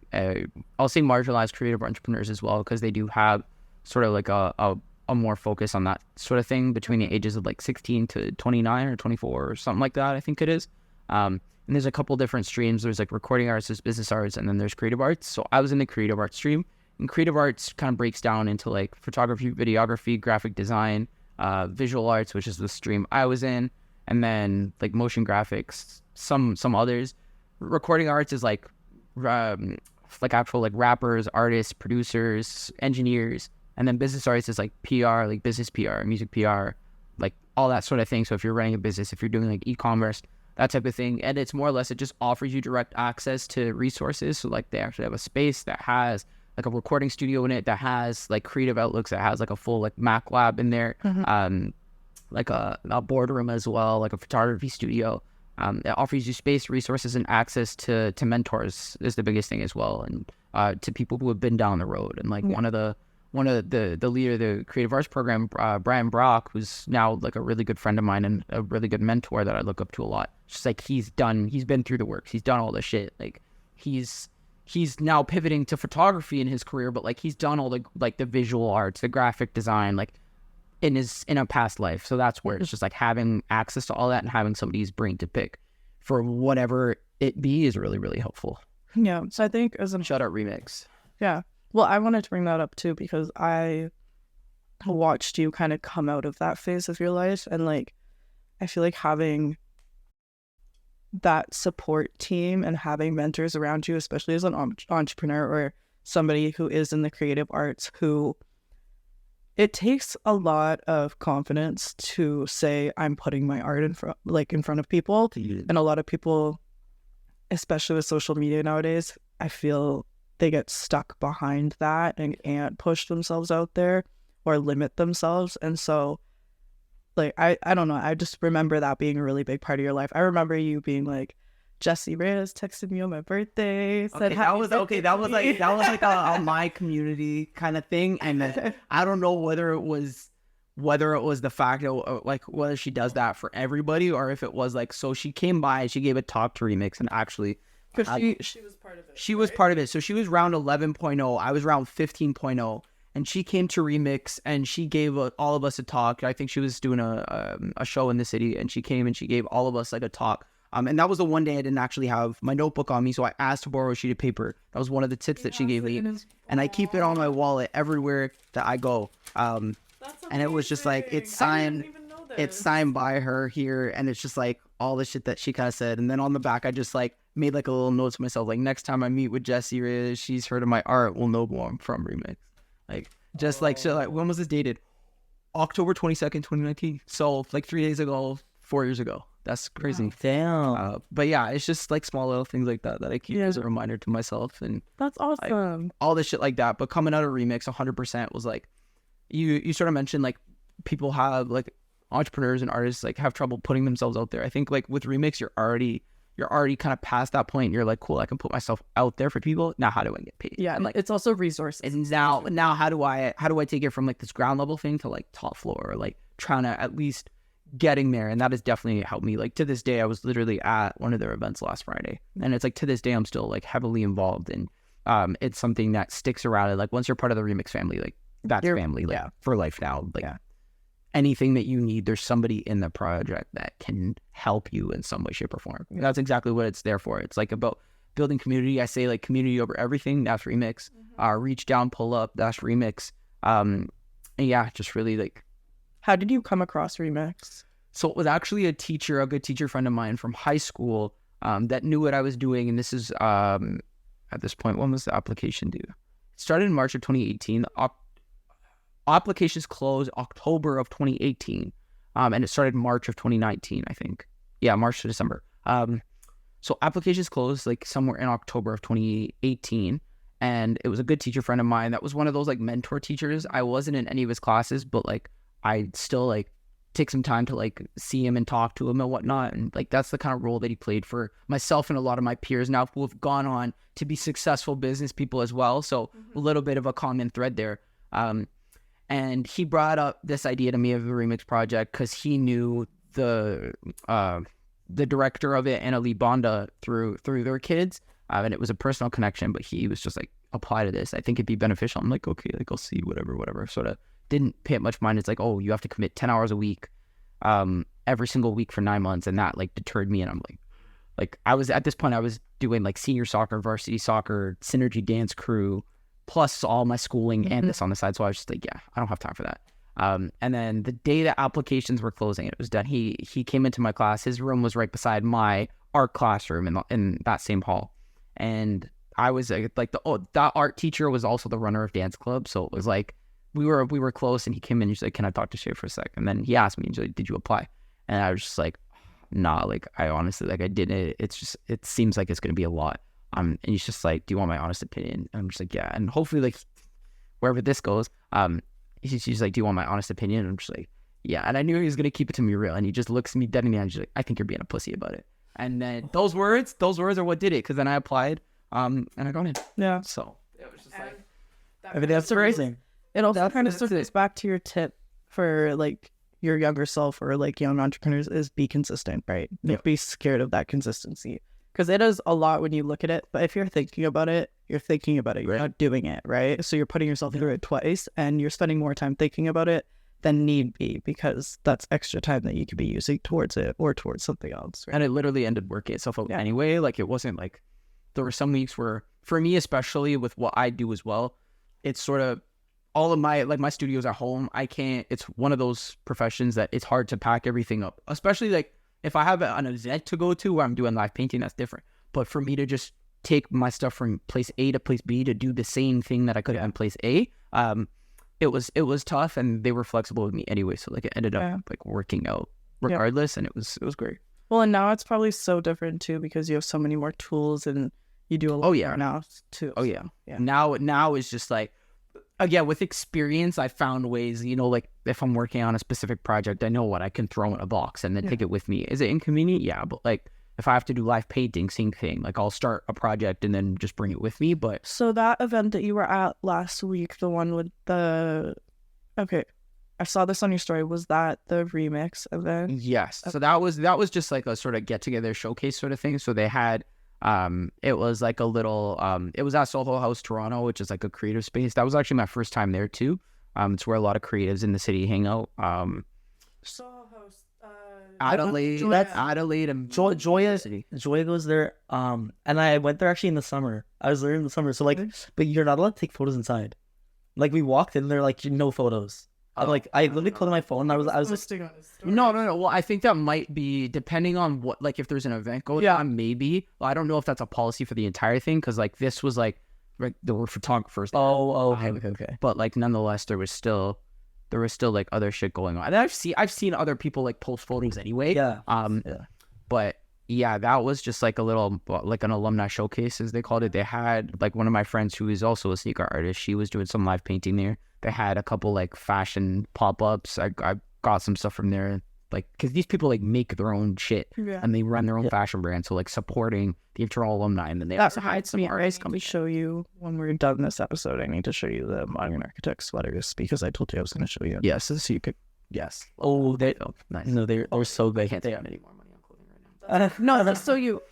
say marginalized creative entrepreneurs as well, because they do have sort of like a more focus on that sort of thing between the ages of like 16 to 29 or 24 or something like that, I think it is. And there's a couple different streams. There's like recording arts, there's business arts, and then there's creative arts. So I was in the creative arts stream, and creative arts kind of breaks down into like photography, videography, graphic design, visual arts, which is the stream I was in, and then like motion graphics, some others. Recording arts is like actual like rappers, artists, producers, engineers, and then business arts is like PR, like business PR, music PR, like all that sort of thing. So if you're running a business, if you're doing like e-commerce, that type of thing, and it's more or less, it just offers you direct access to resources. So like they actually have a space that has like a recording studio in it, that has like creative outlooks, that has like a full like Mac lab in there, like a boardroom as well, like a photography studio. It offers you space, resources, and access to mentors is the biggest thing as well, and to people who have been down the road. And like one of the leader of the creative arts program, Brian Brock, who's now like a really good friend of mine and a really good mentor that I look up to a lot. Just like he's been through the works, he's done all the shit. Like he's now pivoting to photography in his career, but like he's done all the like the visual arts, the graphic design, like in a past life. So that's where it's just like having access to all that and having somebody's brain to pick for whatever it be is really, really helpful. Yeah. So I think as a shout out Remix. Yeah. Well, I wanted to bring that up too, because I watched you kind of come out of that phase of your life, and like I feel like having that support team and having mentors around you, especially as an entrepreneur or somebody who is in the creative arts, who it takes a lot of confidence to say, I'm putting my art in front of people. And a lot of people, especially with social media nowadays, I feel they get stuck behind that and can't push themselves out there or limit themselves. And so, like, I don't know, I just remember that being a really big part of your life. I remember you being like, Jessie Reyes texted me on my birthday. Said, that was like a my community kind of thing, and then I don't know whether it was the fact of like whether she does that for everybody or if it was like, so she came by, she gave a talk to Remix, and actually because she was part of it. She was part of it. So she was round 11.0. I was round 15.0. And she came to Remix and she gave all of us a talk. I think she was doing a show in the city, and she came and she gave all of us like a talk. And that was the one day I didn't actually have my notebook on me, so I asked to borrow a sheet of paper. That was one of the tips that she gave me, and I keep it on my wallet everywhere that I go. And it was just like it's signed by her here, and it's just like all the shit that she kind of said. And then on the back, I just like made like a little note to myself, like next time I meet with Jessie Reyes, she's heard of my art, will know who I'm from. Remix, like just like so. Like when was this dated? October 22nd, 2019. So like 3 days ago, 4 years ago. That's crazy. Wow. Damn. But yeah, it's just like small little things like that I keep as a reminder to myself, and that's awesome. Like, all this shit like that. But coming out of Remix, 100% was like, you sort of mentioned like people have like entrepreneurs and artists like have trouble putting themselves out there. I think like with Remix, you're already kind of past that point. You're like, cool, I can put myself out there for people. Now how do I get paid? Yeah, and like it's also resources. And now how do I take it from like this ground level thing to like top floor, or like trying to at least getting there? And that has definitely helped me. Like to this day, I was literally at one of their events last Friday, and it's like to this day I'm still like heavily involved, and it's something that sticks around. And like once you're part of the Remix family, like that's family, like for life now. Like anything that you need, there's somebody in the project that can help you in some way, shape, or form. And that's exactly what it's there for. It's like about building community. I say like community over everything. That's Remix. Reach down, pull up. That's Remix. And yeah, just really like. How did you come across Remix? So it was actually a good teacher friend of mine from high school that knew what I was doing. And this is, at this point, when was the application due? It started in March of 2018. Applications closed October of 2018. And it started March of 2019, I think. Yeah, March to December. So applications closed like somewhere in October of 2018. And it was a good teacher friend of mine that was one of those like mentor teachers. I wasn't in any of his classes, but like I still like take some time to like see him and talk to him and whatnot. And like that's the kind of role that he played for myself and a lot of my peers now who have gone on to be successful business people as well. So a little bit of a common thread there. And he brought up this idea to me of the Remix project because he knew the director of it, Anna Lee Bonda, through their kids. And it was a personal connection, but he was just like, apply to this. I think it'd be beneficial. I'm like, okay, like I'll see, whatever. Sort of didn't pay it much mind. It's like, oh, you have to commit 10 hours a week, every single week for 9 months. And that like deterred me. And I'm like I was at this point, I was doing like senior soccer, varsity soccer, synergy dance crew, plus all my schooling and this on the side. So I was just like, yeah, I don't have time for that. And then the day that applications were closing, it was done. He came into my class. His room was right beside my art classroom in that same hall. And I was like, that art teacher was also the runner of dance club. So it was like, we were close, and he came in and he's like, can I talk to Shea for a sec? And then he asked me, he's like, did you apply? And I was just like, nah, like I honestly, like I didn't. It's just, it seems like it's going to be a lot. And he's just like, do you want my honest opinion? And I'm just like, yeah. And hopefully like wherever this goes, he's like, do you want my honest opinion? And I'm just like, yeah. And I knew he was going to keep it to me real. And he just looks at me dead in the eye and he's like, I think you're being a pussy about it. And then those words are what did it. Cause then I applied, and I got in. Yeah. So it was just like, I mean, that's amazing. It also kind of circles back to your tip for like your younger self or like young entrepreneurs is be consistent, right? Don't be scared of that consistency, because it is a lot when you look at it. But if you're thinking about it, you're not doing it, right? So you're putting yourself through it twice, and you're spending more time thinking about it than need be, because that's extra time that you could be using towards it or towards something else. Right? And it literally ended working itself out anyway. Like it wasn't like, there were some weeks where, for me especially with what I do as well, it's sort of all of my studios at home. I can't, it's one of those professions that it's hard to pack everything up, especially like If I have an event to go to where I'm doing live painting, that's different. But for me to just take my stuff from place A to place B to do the same thing that I could have in place A, it was tough, and they were flexible with me anyway. So like it ended up like working out regardless, and it was great. Well, and now it's probably so different too because you have so many more tools and you do a lot more now too. Oh yeah. Now it's just like, again, with experience, I found ways, you know, like if I'm working on a specific project, I know what I can throw in a box and then take it with me. Is it inconvenient? Yeah, but like if I have to do live painting, same thing. Like I'll start a project and then just bring it with me. But so that event that you were at last week, the one with the, okay, I saw this on your story. Was that the remix event? Yes. So that was just like a sort of get together showcase sort of thing. So they had, it was like a little, it was at Soho House Toronto, which is like a creative space. That was actually my first time there too. It's where a lot of creatives in the city hang out. Soho House, Adelaide, and Joya goes there. And I went there actually in the summer. I was there in the summer. So like, but you're not allowed to take photos inside. Like we walked in there, like no photos. I literally called my phone. And I was listing on his story. No. Well, I think that might be depending on what, like if there's an event going on, maybe. Well, I don't know if that's a policy for the entire thing because like this was like there were photographers. Okay. But like nonetheless, there was still like other shit going on. And I've seen other people like post photos anyway. But yeah, that was just like a little like an alumni showcase as they called it. They had like one of my friends who is also a sneaker artist. She was doing some live painting there. They had a couple like fashion pop-ups. I got some stuff from there, like because these people like make their own shit and they run their own fashion brand. So like supporting the internal alumni, and then they also had some artists come. I need to show you when we're done this episode. I need to show you the Modern Architect sweaters because I told you I was going to show you. Yes, so you could. Yes. Oh, they nice. No, they were so big. Can't spend any more money on clothing right now. No, that's so you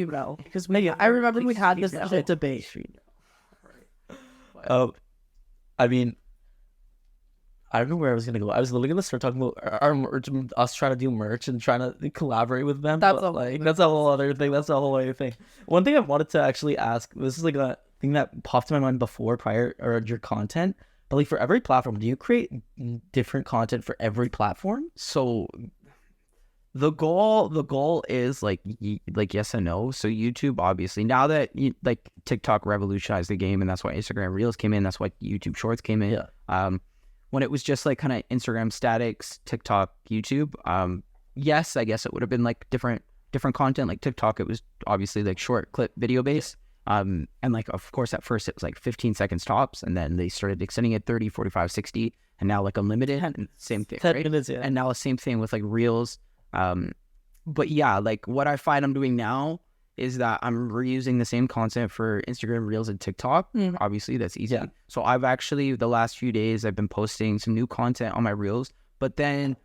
know because I remember we had this debate. I mean, I don't know where I was gonna go. I was literally gonna start talking about our merch, us trying to do merch and trying to collaborate with them. That's a whole other thing. That's a whole other thing. One thing I wanted to actually ask. This is like a thing that popped in my mind prior or your content. But like for every platform, do you create different content for every platform? So the goal is like yes and no. So YouTube, obviously, now that like TikTok revolutionized the game, and that's why Instagram Reels came in. That's why YouTube Shorts came in. When it was just like kind of Instagram statics, TikTok, YouTube, yes, I guess it would have been like different content. Like TikTok, it was obviously like short clip video based. And like, of course, at first it was like 15 seconds tops, and then they started extending it 30, 45, 60, and now like unlimited. And same thing, 10 right? minutes, yeah. And now the same thing with like Reels. But yeah, like what I find I'm doing now is that I'm reusing the same content for Instagram Reels and TikTok. Obviously, that's easy. Yeah. So I've actually, the last few days, I've been posting some new content on my Reels. But then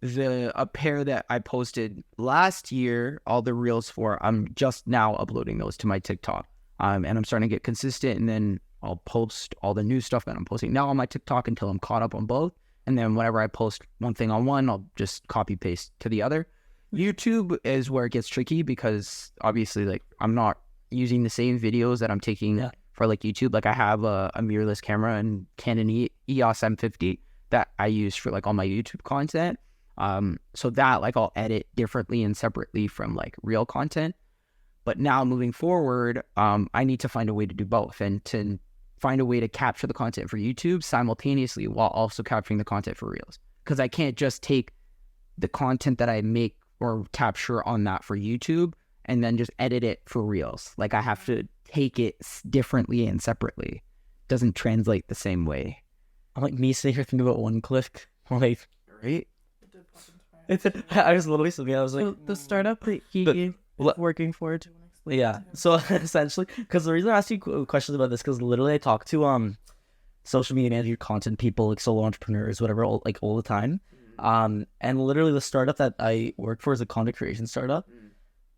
a pair that I posted last year, all the Reels for, I'm just now uploading those to my TikTok. And I'm starting to get consistent. And then I'll post all the new stuff that I'm posting now on my TikTok until I'm caught up on both. And then whenever I post one thing on one, I'll just copy paste to the other. YouTube is where it gets tricky because obviously like I'm not using the same videos that I'm taking for like YouTube. Like I have a mirrorless camera and Canon EOS M50 that I use for like all my YouTube content. So that like I'll edit differently and separately from like real content. But now moving forward, I need to find a way to do both and to find a way to capture the content for YouTube simultaneously while also capturing the content for Reels. Because I can't just take the content that I make or capture on that for YouTube and then just edit it for Reels. Like I have to take it differently and separately. Doesn't translate the same way. I'm like me sitting here thinking about one click. Like, right? I was literally something. I was like the startup that he working for. Yeah. So essentially, because the reason I asked you questions about this, because literally I talk to social media manager, content people, like solo entrepreneurs, whatever, all the time. And literally the startup that I work for is a content creation startup.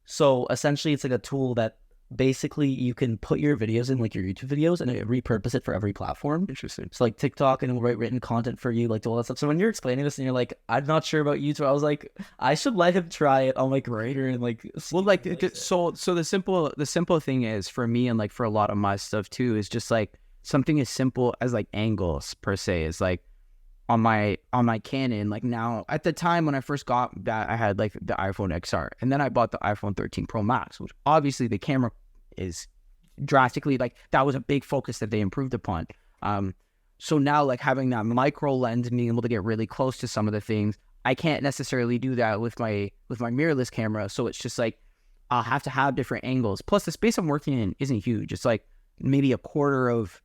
So essentially it's like a tool that basically you can put your videos in, like your YouTube videos, and it repurpose it for every platform. Interesting. So like TikTok, and it'll write written content for you, like all that stuff. So when you're explaining this and you're like, I'm not sure about YouTube, I was like, I should let him try it on like Ryerson and like. Well, like so the simple thing is for me, and like for a lot of my stuff too, is just like something as simple as like angles per se is like on my Canon. Like now, at the time when I first got that, I had like the iPhone XR, and then I bought the iPhone 13 Pro Max, which obviously the camera is drastically, like, that was a big focus that they improved upon. So now, like, having that micro lens and being able to get really close to some of the things, I can't necessarily do that with my mirrorless camera. So it's just like I'll have to have different angles. Plus, the space I'm working in isn't huge. It's like maybe a quarter of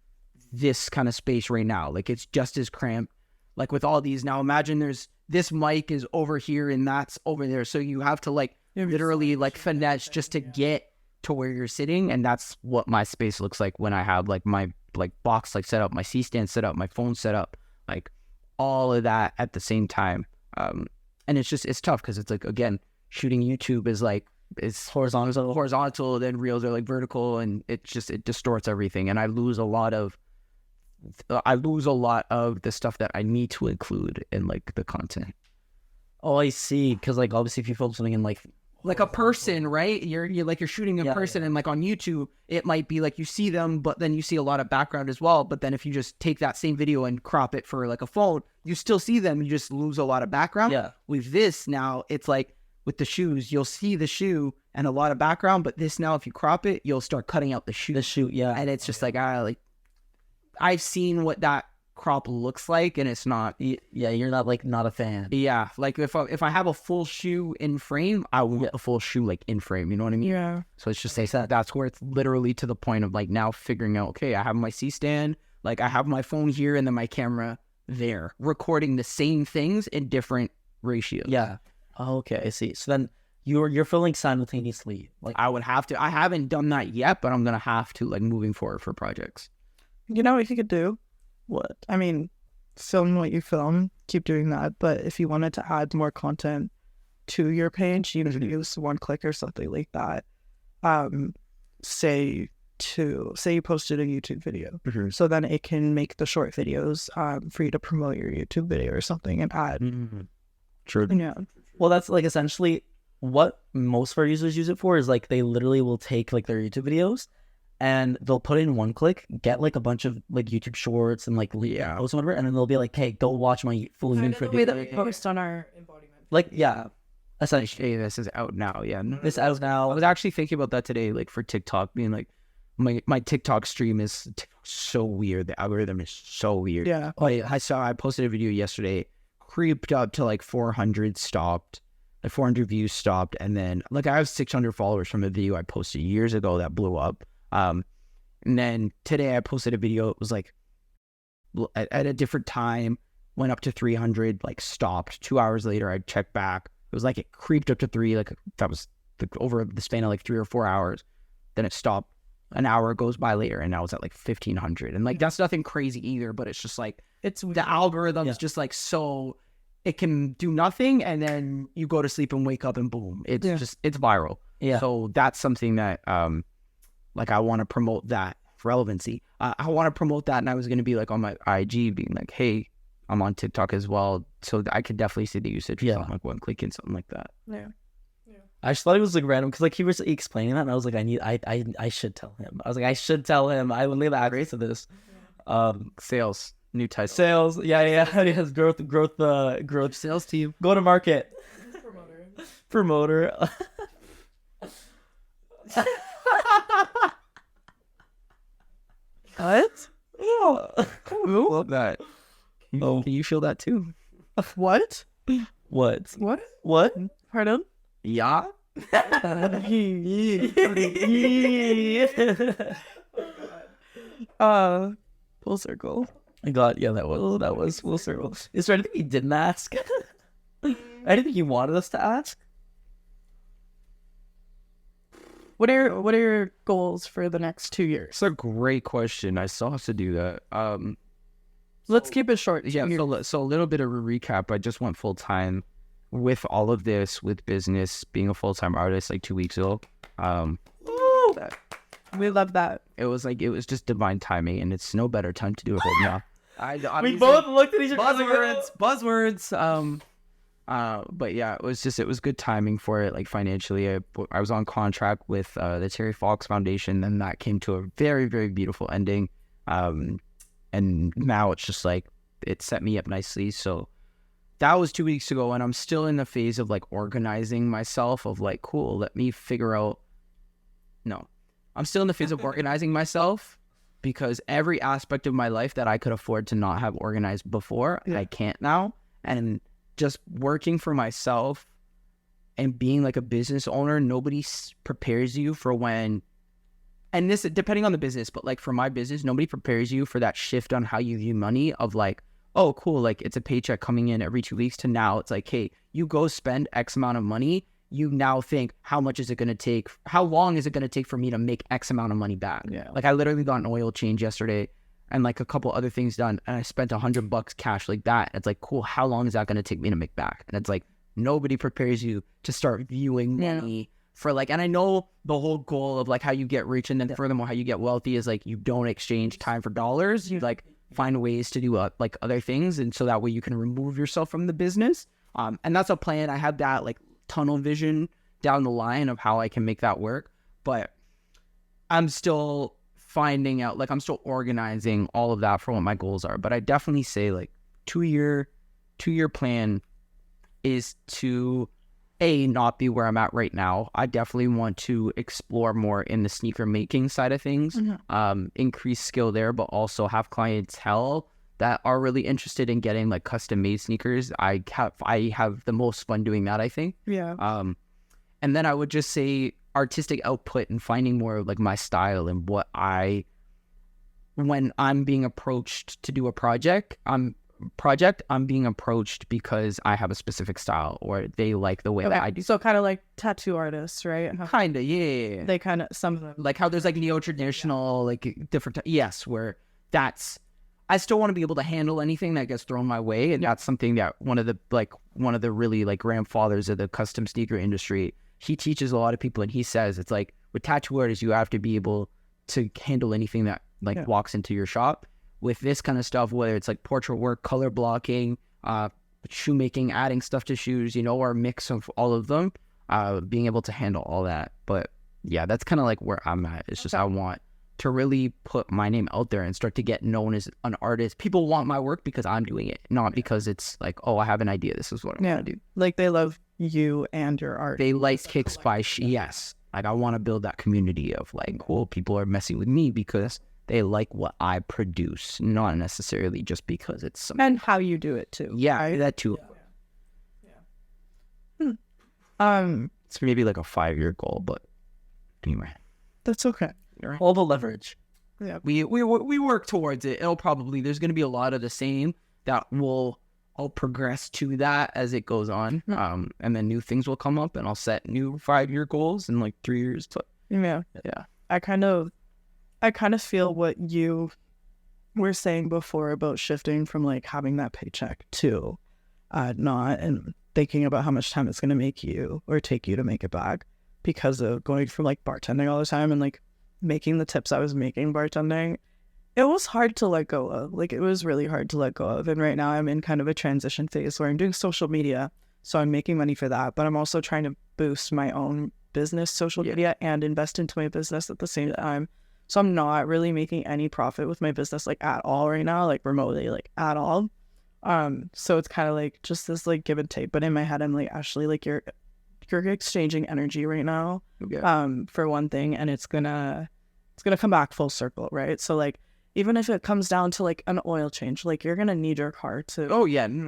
this kind of space right now. Like, it's just as cramped. Like, with all these, now imagine there's this mic is over here and that's over there. So you have to, like, literally, like, finesse just to get to where you're sitting. And that's what my space looks like when I have, like, my, like, box, like, set up, my C-stand set up, my phone set up, like, all of that at the same time. And it's just, it's tough because it's like, again, shooting YouTube is like, it's horizontal, then reels are like vertical, and it distorts everything. And I lose a lot of the stuff that I need to include in, like, the content. Oh, I see. Because, like, obviously if you film something in like a person, right? You're shooting a person, and like on YouTube, it might be like you see them, but then you see a lot of background as well. But then if you just take that same video and crop it for like a phone, you still see them. You just lose a lot of background. Yeah. With this now, it's like with the shoes, you'll see the shoe and a lot of background. But this now, if you crop it, you'll start cutting out the shoe. Yeah. And it's just like I've seen what that crop looks like, and it's not. Yeah, you're not a fan. Yeah, like if I have a full shoe in frame, I want a full shoe like in frame. You know what I mean? Yeah. So it's just like that's where it's literally to the point of like now figuring out. Okay, I have my C-stand, like I have my phone here, and then my camera there, recording the same things in different ratios. Yeah. Oh, okay, I see. So then you're filming simultaneously. Like, I would have to. I haven't done that yet, but I'm gonna have to, like, moving forward for projects. You know what you could do? what? I mean, film what you film, keep doing that. But if you wanted to add more content to your page, you can use one click or something like that. Say you posted a YouTube video. Mm-hmm. So then it can make the short videos for you to promote your YouTube video or something and add. Mm-hmm. True. Yeah. Well, that's like essentially what most of our users use it for, is like they literally will take like their YouTube videos and they'll put in one click, get like a bunch of like YouTube shorts and like posts and whatever, and then they'll be like, hey, go watch my full YouTube The way that we video. post on our embodiment. Like, yeah. Essentially. Hey, this is out now. Yeah. This out I now. was actually thinking about that today, like for TikTok, being like, my TikTok stream is so weird. The algorithm is so weird. Yeah. I posted a video yesterday, creeped up to like 400, stopped, like 400 views, stopped, and then like I have 600 followers from a video I posted years ago that blew up. And then today I posted a video. It was like at a different time, went up to 300, like stopped. 2 hours later, I checked back. It was like it creeped up to 3, like that was over the span of like 3 or 4 hours. Then it stopped. An hour goes by later, and now it's at like 1,500. And like that's nothing crazy either, but it's just like it's the algorithm's just like so it can do nothing, and then you go to sleep and wake up and boom, it's just it's viral. Yeah. So that's something that like I want to promote that relevancy. I want to promote that, and I was going to be like on my IG being like, hey, I'm on TikTok as well, so I could definitely see the usage. Yeah. Like one click in something like that. Yeah. I just thought it was like random because like he was explaining that, and I was like, I should tell him. I was like, I should tell him. I would leave that grace of this. Sales, new title. Sales, yeah, yes, growth Sales team. go to market, promoter. What? Love that. Oh. Can you feel that too? What? What? What? Pardon? Yeah. Full circle. I got, yeah, that was full circle. Is there anything you didn't ask? Anything you wanted us to ask? What are your goals for the next 2 years? It's a great question. I still have to do that. Let's keep it short. Yeah. So a little bit of a recap. I just went full time with all of this, with business, being a full time artist like 2 weeks ago. We love that. It was just divine timing, and it's no better time to do it right now. We both looked at each other. Buzzwords. But yeah, it was good timing for it. Like financially, I was on contract with the Terry Fox Foundation, then that came to a very, very beautiful ending. And now it's just like it set me up nicely. So that was 2 weeks ago, and I'm still in the phase of like organizing myself of like, cool, let me figure out. No, I'm still in the phase of organizing myself, because every aspect of my life that I could afford to not have organized before, I can't now. And just working for myself and being like a business owner, nobody prepares you for when, and this depending on the business, but like for my business, nobody prepares you for that shift on how you view money of like, oh, cool, like it's a paycheck coming in every 2 weeks, to now it's like, hey, you go spend X amount of money. You now think, how much is it going to take? How long is it going to take for me to make X amount of money back? Yeah. Like I literally got an oil change yesterday and like a couple other things done, and I spent $100 cash like that. It's like, cool, how long is that going to take me to make back? And it's like, nobody prepares you to start viewing money for like, and I know the whole goal of like how you get rich and then furthermore how you get wealthy is like, you don't exchange time for dollars. You like find ways to do like other things, and so that way you can remove yourself from the business. And that's a plan. I have that like tunnel vision down the line of how I can make that work, but I'm still finding out, like I'm still organizing all of that for what my goals are. But I definitely say like two-year plan is to not be where I'm at right now. I definitely want to explore more in the sneaker making side of things, increase skill there, but also have clientele that are really interested in getting like custom made sneakers. I have the most fun doing that, I think. Yeah. And then I would just say artistic output and finding more of like my style and what when I'm being approached to do a project, I'm being approached because I have a specific style or they like the way that I do. So kind of like tattoo artists, right? Kind of, yeah. They kind of, some of them. Like how there's like neo-traditional, like different, yes, where I still want to be able to handle anything that gets thrown my way. And that's something that one of the really like grandfathers of the custom sneaker industry, he teaches a lot of people, and he says it's like with tattoo artists, you have to be able to handle anything that like walks into your shop. With this kind of stuff, whether it's like portrait work, color blocking, shoemaking, adding stuff to shoes, or a mix of all of them, being able to handle all that. But yeah, that's kind of like where I'm at. It's just I want to really put my name out there and start to get known as an artist. People want my work because I'm doing it, not because it's like, oh, I have an idea. This is what I'm going to do. Like they love you and your art. They like KICKSBYSHEA. Yes. Like I want to build that community of like, cool, people are messing with me because they like what I produce, not necessarily just because it's something. And how you do it too. Yeah, right? that too. It's maybe like a 5-year goal, but anyway. That's okay. All the leverage. Yeah. We work towards it. There's going to be a lot of the same that I'll progress to that as it goes on. And then new things will come up and I'll set new 5-year goals in like 3 years. Yeah. I kind of feel what you were saying before about shifting from like having that paycheck to not, and thinking about how much time it's going to make you or take you to make it back, because of going from like bartending all the time and like making the tips I was making bartending. It was hard to let go of. Like it was really hard to let go of. And right now I'm in kind of a transition phase where I'm doing social media. So I'm making money for that, but I'm also trying to boost my own business, social media, and invest into my business at the same time. So I'm not really making any profit with my business like at all right now, like remotely, like at all. So it's kind of like just this like give and take. But in my head, I'm like, Ashley, like you're exchanging energy right now, for one thing, and it's gonna come back full circle, right? So like even if it comes down to like an oil change, like you're gonna need your car to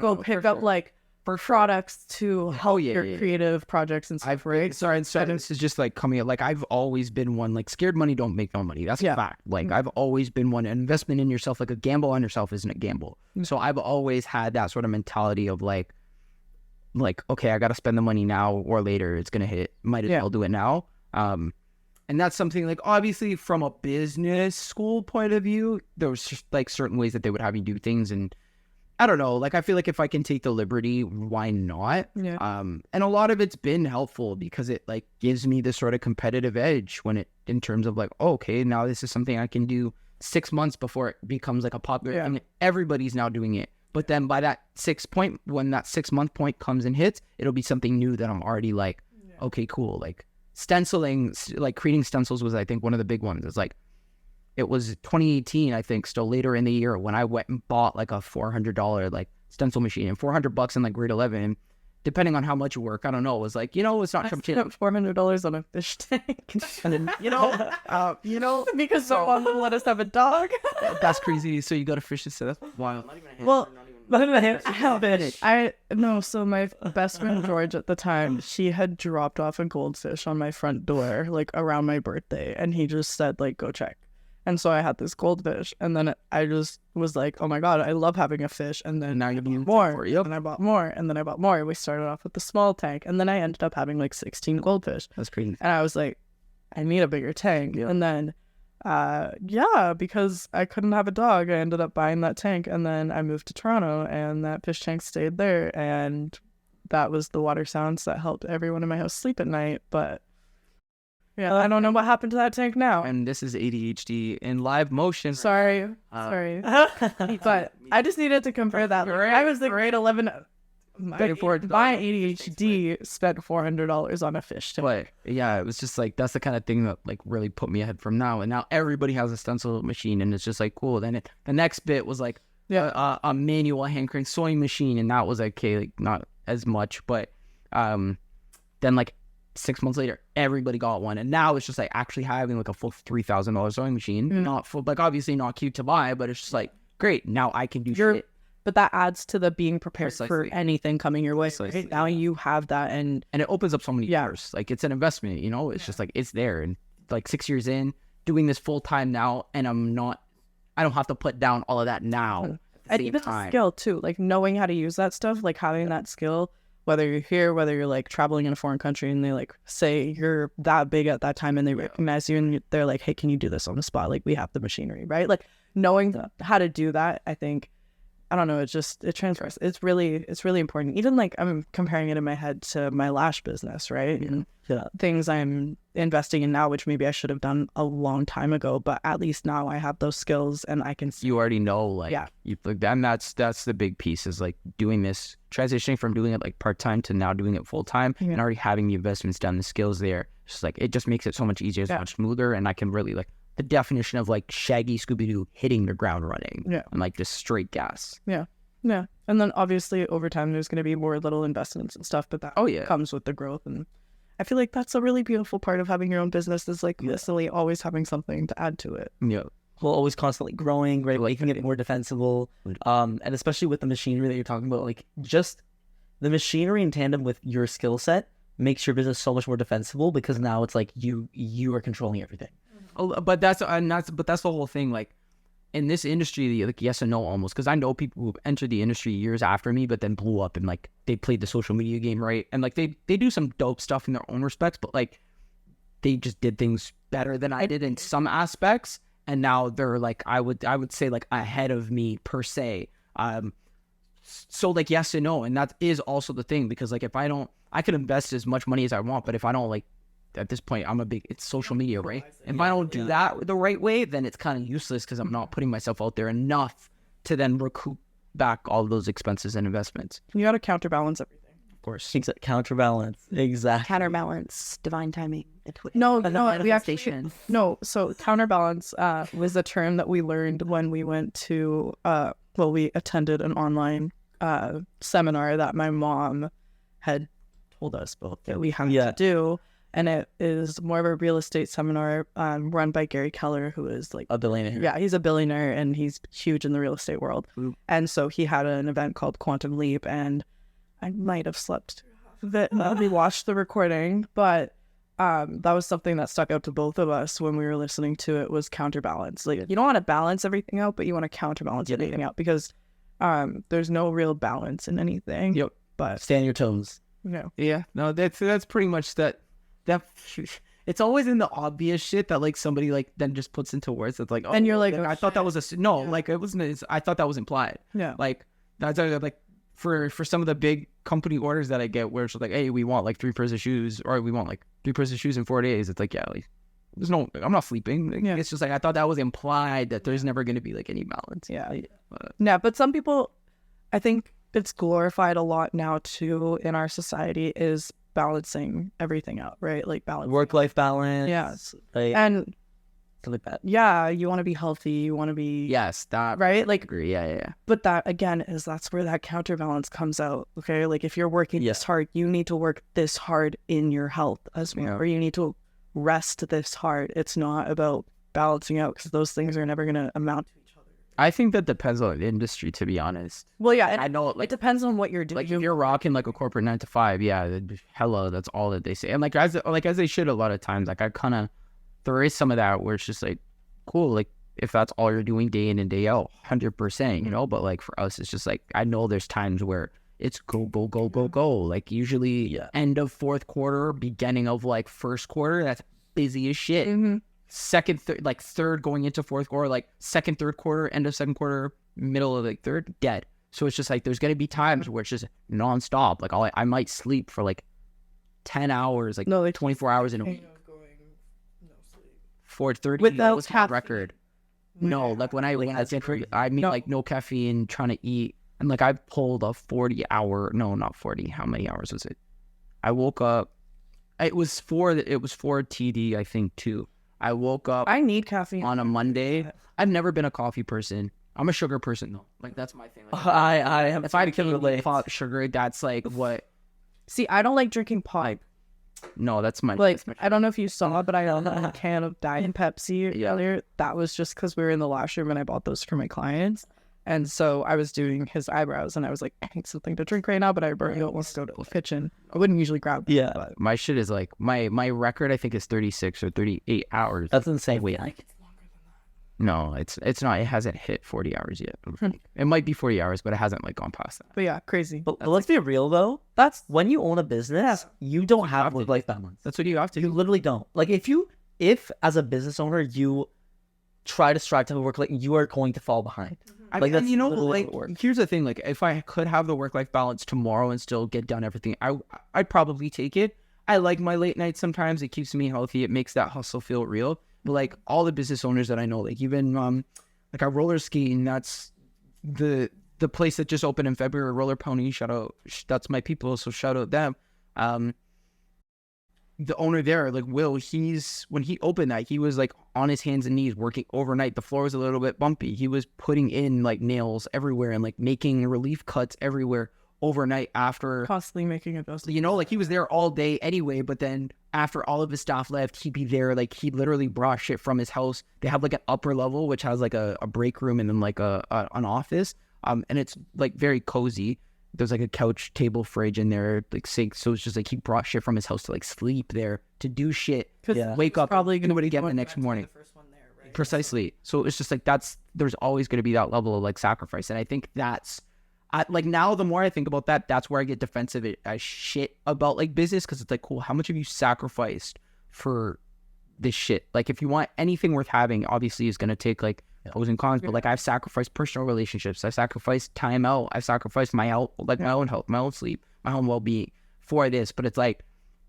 go pick up like for products to help your creative projects and stuff, right? Sorry, this is just like coming up. Like I've always been one, like scared money don't make no money. That's a fact. Like I've always been one. An investment in yourself, like a gamble on yourself isn't a gamble. So I've always had that sort of mentality of like, okay, I got to spend the money now or later. It's going to hit. Might as well do it now. And that's something like, obviously from a business school point of view, there was just like certain ways that they would have you do things. And I don't know, like I feel like if I can take the liberty, why not? Yeah. And a lot of it's been helpful because it like gives me this sort of competitive edge in terms of like, oh, okay, now this is something I can do 6 months before it becomes like a popular, and everybody's now doing it. But then by that when that 6 month point comes and hits, it'll be something new that I'm already like, okay, cool. Like stenciling, like creating stencils was, I think, one of the big ones. It's like, it was 2018, I think, still later in the year when I went and bought like a $400 like stencil machine, and $400 in like grade 11, depending on how much you work, I don't know, it was like, it's not I spent $400 on a fish tank. and then, Because someone would let us have a dog. that's crazy. So you got a fish instead. That's wild. Well, Fish. So my best friend George at the time, she had dropped off a goldfish on my front door, like around my birthday, and he just said, like, go check. And so I had this goldfish, and then I just was like, oh my God, I love having a fish. And then Now I you bought need more, yep. and I bought more, and then I bought more. We started off with the small tank, and then I ended up having like 16 goldfish. That's crazy. And I was like, I need a bigger tank. Yeah. And then, because I couldn't have a dog, I ended up buying that tank. And then I moved to Toronto, and that fish tank stayed there. And that was the water sounds that helped everyone in my house sleep at night. But yeah, I don't know what happened to that tank now. And this is ADHD in live motion. Sorry. But I just needed to compare that. I was in grade 11. My ADHD spent $400 on a fish tank. But yeah, it was just like, that's the kind of thing that like really put me ahead from now. And now everybody has a stencil machine, and it's just like, cool. Then the next bit was like a manual hand crank sewing machine, and that was okay, like not as much. But then like 6 months later, everybody got one, and now it's just like actually having like a full $3,000 sewing machine. Not full, like obviously not cute to buy, but it's just like great. Now I can do shit. But that adds to the being prepared for Precisely. anything coming your way. Right? Now you have that, and it opens up so many doors. Like it's an investment, it's just like it's there. And like 6 years in, doing this full time now, and I don't have to put down all of that now. And even the skill too, like knowing how to use that stuff, like having that skill, whether you're here, whether you're like traveling in a foreign country, and they like say you're that big at that time, and they recognize you, and they're like, hey, can you do this on the spot? Like we have the machinery, right? Like knowing how to do that, I think, I don't know, it transfers. It's really important. Even like I'm comparing it in my head to my lash business, right? And things I'm investing in now, which maybe I should have done a long time ago, but at least now I have those skills, and I can see. You already know, like, and that's the big piece, is like doing this, transitioning from doing it like part-time to now doing it full-time, and already having the investments done, the skills there. Just like, it just makes it so much easier, so much smoother, and I can really like the definition of like Shaggy Scooby-Doo hitting the ground running. And like just straight gas. Yeah. And then obviously over time there's going to be more little investments and stuff, but that comes with the growth. And I feel like that's a really beautiful part of having your own business, is like constantly always having something to add to it. Well, always constantly growing, right? Making it more defensible. And especially with the machinery that you're talking about, like just the machinery in tandem with your skill set makes your business so much more defensible, because now it's like you are controlling everything. But that's the whole thing. Like in this industry, like yes and no almost, because I know people who entered the industry years after me, but then blew up and like they played the social media game, right? And like they do some dope stuff in their own respects, but like they just did things better than I did in some aspects, and now they're like I would say like ahead of me per se. So like yes and no, and that is also the thing, because like if I could invest as much money as I want, but if I don't like. At this point, it's social media, right? If I don't do that the right way, then it's kind of useless, because I'm not putting myself out there enough to then recoup back all of those expenses and investments. You got to counterbalance everything. Of course. Counterbalance. Exactly. Counterbalance, divine timing. No, manifestation. So counterbalance was a term that we learned when we went to, we attended an online seminar that my mom had told us both that we had to do. And it is more of a real estate seminar run by Gary Keller, who is like a billionaire. Yeah, he's a billionaire, and he's huge in the real estate world. And so he had an event called Quantum Leap, and I might have slept through half of it. We watched the recording, but that was something that stuck out to both of us when we were listening to it, was counterbalance. Like you don't want to balance everything out, but you want to counterbalance everything out, because there's no real balance in anything. But stay on your toes. Yeah. No, that's pretty much that. It's always in the obvious shit that like somebody like then just puts into words. That's like, and you're like, I thought that was like it wasn't. I thought that was implied. Like that's like for some of the big company orders that I get, where it's like, hey, we want like 3 pairs of shoes, or we want like 3 pairs of shoes in 4 days. It's like, like there's no, I'm not sleeping. Like, it's just like I thought that was implied, that there's never going to be like any balance. But some people, I think it's glorified a lot now too in our society, is balancing everything out, right? Like balance, work-life balance. Like, and like that. Yeah, you want to be healthy. You want to be Yes, that right. Like, agree. Yeah. but that again is that's where that counterbalance comes out. Okay, like if you're working Yeah. this hard, you need to work this hard in your health as well, Yeah. or you need to rest this hard. It's not about balancing out because those things are never going to amount to each other. I think that depends on the industry, to be honest. Well, yeah, and I know, it like, depends on what you're doing. if you're rocking like a corporate 9 to 5, yeah, hello, that's all that they say. And like as they should a lot of times, like I kind of, there is some of that where it's just like, cool, like if that's all you're doing day in and day out, 100%, you know. But like for us, it's just like I know there's times where it's go. Like usually end of fourth quarter, beginning of like first quarter, that's busy as shit. Mhm. Second, like third going into fourth quarter, like second, third quarter, end of second quarter, middle of like third, dead. So it's just like there's gonna be times where it's just nonstop. Like I might sleep for like 10 hours, like No, like 24 hours in a week. 4:30 Without was my caffeine. record. No, like when I mean No. like no caffeine, trying to eat, and like I pulled a 40-hour. No, not 40. How many hours was it? I woke up. It was for TD, I think too. I woke up I need caffeine on a Monday. I've never been a coffee person. I'm a sugar person though. Like that's my thing. Like, I have. if I can can't relate. pop sugar, that's like what. See, I don't like drinking pot. No, that's my Like, that's my- I don't know if you saw, but I owned a can of Diet Pepsi Yeah. earlier. That was just because we were in the washroom and I bought those for my clients. And so I was doing his eyebrows and I was like, I need something to drink right now, but I really don't want to go to the kitchen. I wouldn't usually grab that. Yeah, But my shit is like my record. I think is 36 or 38 hours. that's insane. Wait, No, it's not. It hasn't hit 40 hours yet. It might be 40 hours, but it hasn't like gone past that. yeah, crazy. but let's be real though. That's When you own a business, you don't have work-life balance. That's what you have to You do. literally don't. Like if as a business owner you try to strive to have a work, like you are going to fall behind. I Like, mean, that's you know, literally like how it works. here's the thing. Like if I could have the work-life balance tomorrow and still get done everything, I'd probably take it. I like my late nights sometimes. It keeps me healthy. It makes that hustle feel real. But like all the business owners that I know, like even like our roller skating, that's the place that just opened in February, Roller Pony. Shout out, that's my people. So shout out them. The owner there, like Will, when he opened that, he was like on his hands and knees working overnight. The floor was a little bit bumpy. He was putting in like nails everywhere and like making relief cuts everywhere overnight after, constantly making adjustments. you know, like he was there all day anyway. But then after all of his staff left, he'd be there. Like he literally brought shit from his house. They have like an upper level, which has like a break room and then like an office. And it's like very cozy. There's like a couch, table, fridge in there, like sink. So it's just like he brought shit from his house to like sleep there, to do shit, Yeah. wake up, probably do it again the next morning. Precisely. So it's just like there's always going to be that level of like sacrifice. And I think like now the more I think about that, that's where I get defensive as shit about like business. Cause it's like, cool, how much have you sacrificed for this shit? Like if you want anything worth having, obviously it's going to take like pros and cons, but like I've sacrificed personal relationships. I've sacrificed time out. I've sacrificed my health, like my own health, my own sleep, my own well-being for this. But it's like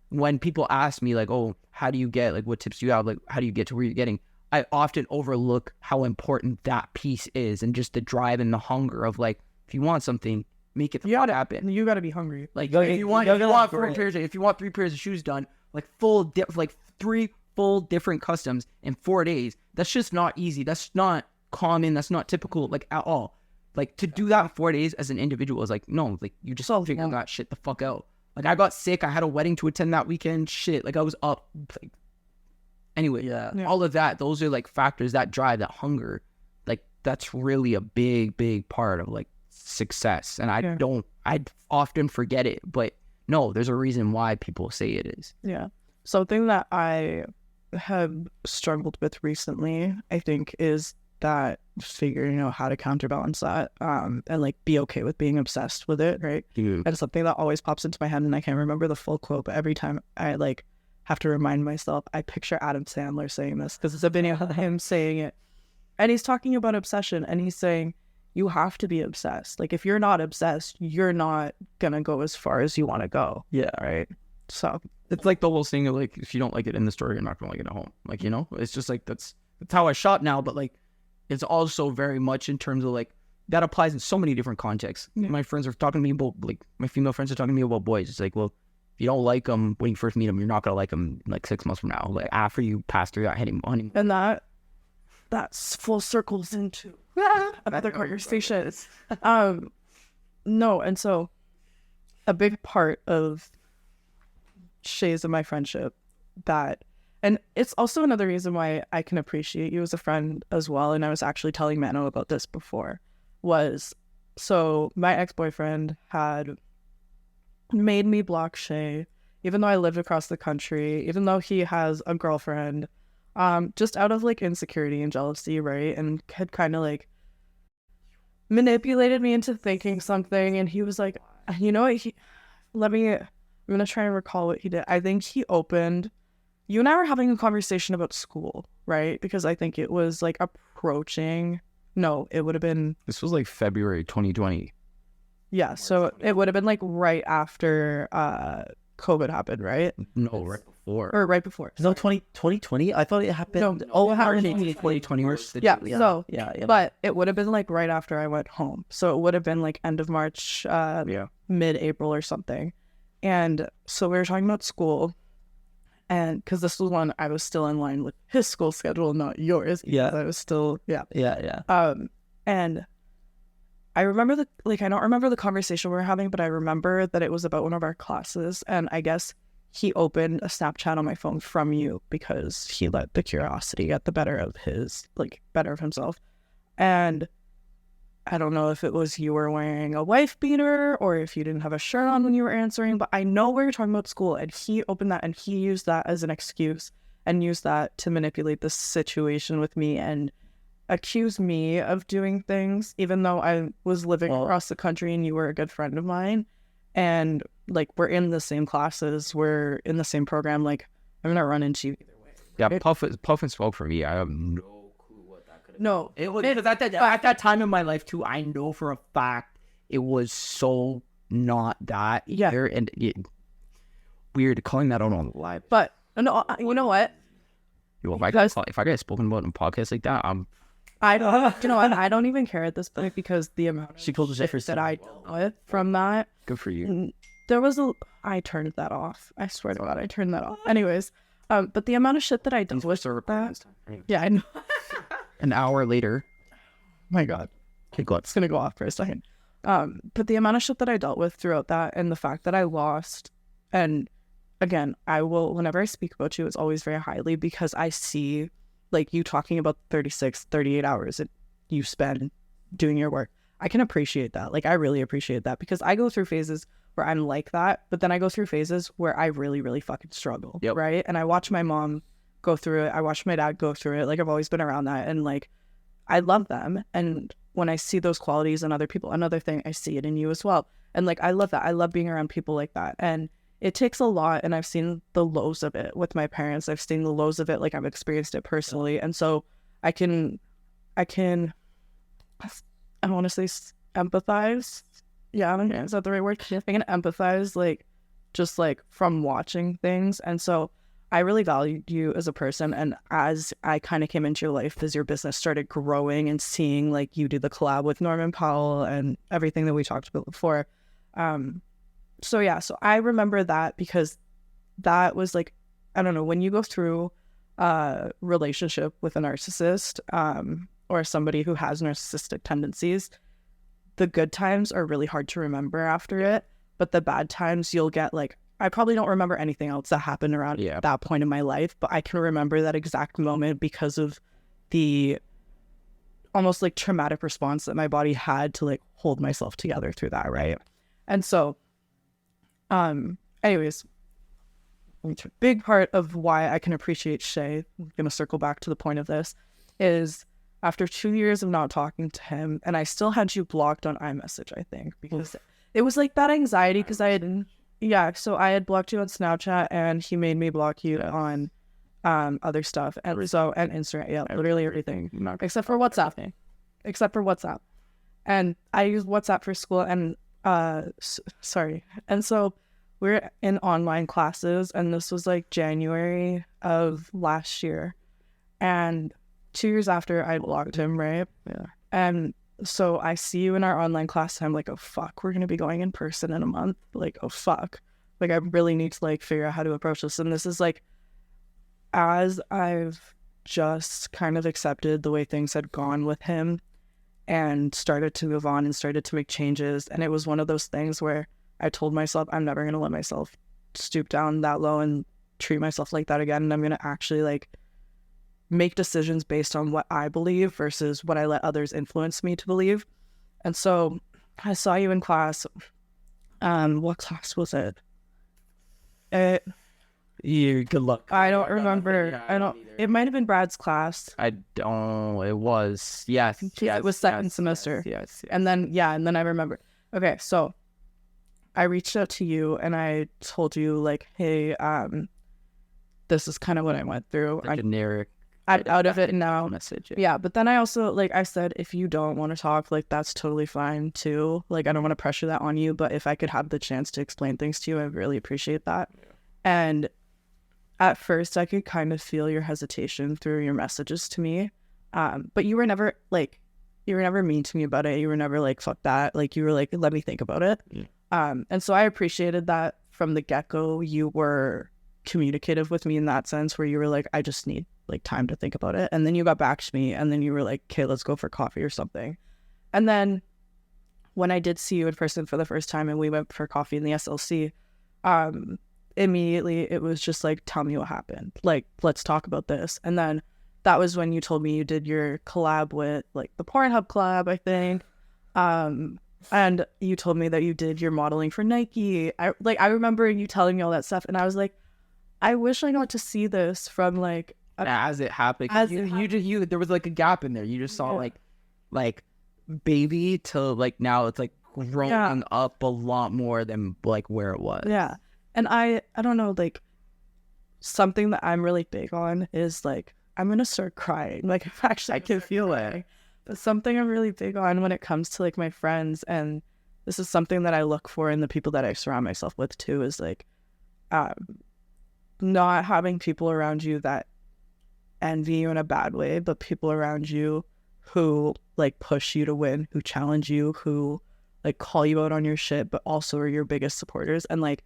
when people ask me like, oh, how do you get, like, what tips do you have? Like, how do you get to where you're getting? I often overlook how important that piece is and just the drive and the hunger of like, if you want something, make it the fuck happen. You gotta be hungry. Like You gotta- if you want you gotta three grind. pairs, if you want 3 pairs of shoes done, like like 3 full different customs in 4 days, that's just not easy. That's not common. That's not typical, like at all. Like to do that in 4 days as an individual is like, no, like you just figure that shit the fuck out. Like I got sick. I had a wedding to attend that weekend. Shit. Like I was up. Like, anyway, Yeah. all of that, those are like factors, that drive, that hunger. Like that's really a big, big part of like success. And I often forget it, but no, there's a reason why people say it is. Yeah. Something that I have struggled with recently, I think, is that figuring out how to counterbalance that and like be okay with being obsessed with it, right? Dude. And something that always pops into my head, and I can't remember the full quote, but every time I like have to remind myself, I picture Adam Sandler saying this because it's a video of him saying it. And he's talking about obsession, and he's saying, you have to be obsessed. Like, if you're not obsessed, you're not gonna go as far as you want to go. Yeah. Right. So It's like the whole thing of like, if you don't like it in the store, you're not gonna like it at home. Like, you know, it's just like that's how I shop now. But like, it's also very much in terms of like that applies in so many different contexts. Yeah. My friends are talking to me about like my female friends are talking to me about boys. It's like, well, if you don't like them when you first meet them, you're not gonna like them like 6 months from now. Like after you pass through that honeymoon. and that that's full circles into another conversation. No, and so a big part of Shea's and my friendship and it's also another reason why I can appreciate you as a friend as well. And I was actually telling Mano about this before, was so my ex-boyfriend had made me block Shea, even though I lived across the country, even though he has a girlfriend, just out of like insecurity and jealousy, right? And had kind of like manipulated me into thinking something. And he was like, you know what? I'm going to try and recall what he did. I think he opened, you and I were having a conversation about school, right? Because I think it was like approaching, no, it would have been. This was like February 2020. Yeah, so it would have been like right after COVID happened, right? No, right before. Or right before. No, 2020? I thought it happened. No, it happened in 2020. Yeah, so, yeah. But it would have been like right after I went home. So it would have been like end of March, mid-April or something. And so we were talking about school. And because this was when I was still in line with his school schedule, not yours. Yeah. I was still, Yeah. And I remember I don't remember the conversation we were having, but I remember that it was about one of our classes. And I guess he opened a Snapchat on my phone from you because he let the curiosity get the better of himself. And I don't know if it was you were wearing a wife beater or if you didn't have a shirt on when you were answering, but I know we were talking about school, and he opened that and he used that as an excuse and used that to manipulate the situation with me and accuse me of doing things, even though I was living across the country and you were a good friend of mine. And like, we're in the same classes, we're in the same program. Like, I'm going to run into you either way. Yeah, Puff and Smoke for me. I have no clue what that could have been. No, It was because at that time in my life too, I know for a fact it was so not that either, and weird calling that out on live. But no, you know what? If I get spoken about in podcasts like that, I don't. You know what? I don't even care at this point because the amount of She called the shit that I dealt with from that. good for you. There was I turned that off. I swear to God, I turned that off. Anyways, but the amount of shit that I dealt with that. Yeah, I know. An hour later, My God, it's gonna go off for a second. But the amount of shit that I dealt with throughout that, and the fact that I lost, and again, I will, whenever I speak about you, it's always very highly because I see like you talking about 36, 38 hours that you spend doing your work. I can appreciate that. Like, I really appreciate that because I go through phases where I'm like that, but then I go through phases where I really, really fucking struggle. Yep. Right. And I watch my mom go through it. I watch my dad go through it. Like, I've always been around that. And like, I love them. And when I see those qualities in other people, another thing, I see it in you as well. And like, I love that. I love being around people like that. And it takes a lot. And I've seen the lows of it with my parents. I've seen the lows of it. Like, I've experienced it personally. And so I don't want to say empathize. Yeah, is that the right word? I can empathize, like, just like from watching things. And so I really valued you as a person. And as I kind of came into your life, as your business started growing and seeing like you do the collab with Norman Powell and everything that we talked about before. So I remember that because that was like, I don't know, when you go through a relationship with a narcissist, or somebody who has narcissistic tendencies, the good times are really hard to remember after it, but the bad times you'll get like, I probably don't remember anything else that happened around that point in my life, but I can remember that exact moment because of the almost like traumatic response that my body had to like hold myself together through that, right? And so, anyways, a big part of why I can appreciate Shea, I'm going to circle back to the point of this, is after 2 years of not talking to him, and I still had you blocked on iMessage, I think, because it was like that anxiety because I had blocked you on Snapchat and he made me block you on other stuff and Instagram, literally everything except for WhatsApp. And I use WhatsApp for school and and so we're in online classes, and this was like January of last year, and 2 years after I blocked him, right? Yeah. And so I see you in our online class and I'm like, oh fuck, we're gonna be going in person in a month. Like, oh fuck. Like, I really need to like figure out how to approach this. And this is like, as I've just kind of accepted the way things had gone with him and started to move on and started to make changes. And it was one of those things where I told myself, I'm never going to let myself stoop down that low and treat myself like that again. And I'm going to actually like make decisions based on what I believe versus what I let others influence me to believe. And so I saw you in class. What class was it? Good luck. I don't remember. Yeah, I don't. either. It might have been Brad's class. I don't. It was. Yeah. It was second semester. Yes. And then I remember. Okay, so I reached out to you and I told you like, hey, this is kind of what I went through. The generic I'm out of it now. message. Yeah, but then I also, like I said, if you don't want to talk, like, that's totally fine, too. Like, I don't want to pressure that on you, but if I could have the chance to explain things to you, I'd really appreciate that. Yeah. And at first, I could kind of feel your hesitation through your messages to me. But you were never, like, mean to me about it. You were never like, fuck that. Like, you were like, let me think about it. Yeah. And so I appreciated that from the get-go. You were communicative with me in that sense, where you were like, I just need like time to think about it. And then you got back to me and then you were like, okay, let's go for coffee or something. And then when I did see you in person for the first time and we went for coffee in the SLC, immediately it was just like, tell me what happened. Like, let's talk about this. And then that was when you told me you did your collab with like the Pornhub collab, I think. And you told me that you did your modeling for Nike. I remember you telling me all that stuff and I was like, I wish I got to see this from like as it happened. You there was like a gap in there. You just saw like baby to like now it's like growing up a lot more than like where it was. Yeah. And I don't know, like something that I'm really big on is like I'm gonna start crying. Like I can feel it. But something I'm really big on when it comes to like my friends, and this is something that I look for in the people that I surround myself with too, is like not having people around you that envy you in a bad way, but people around you who like push you to win, who challenge you, who like call you out on your shit, but also are your biggest supporters. And like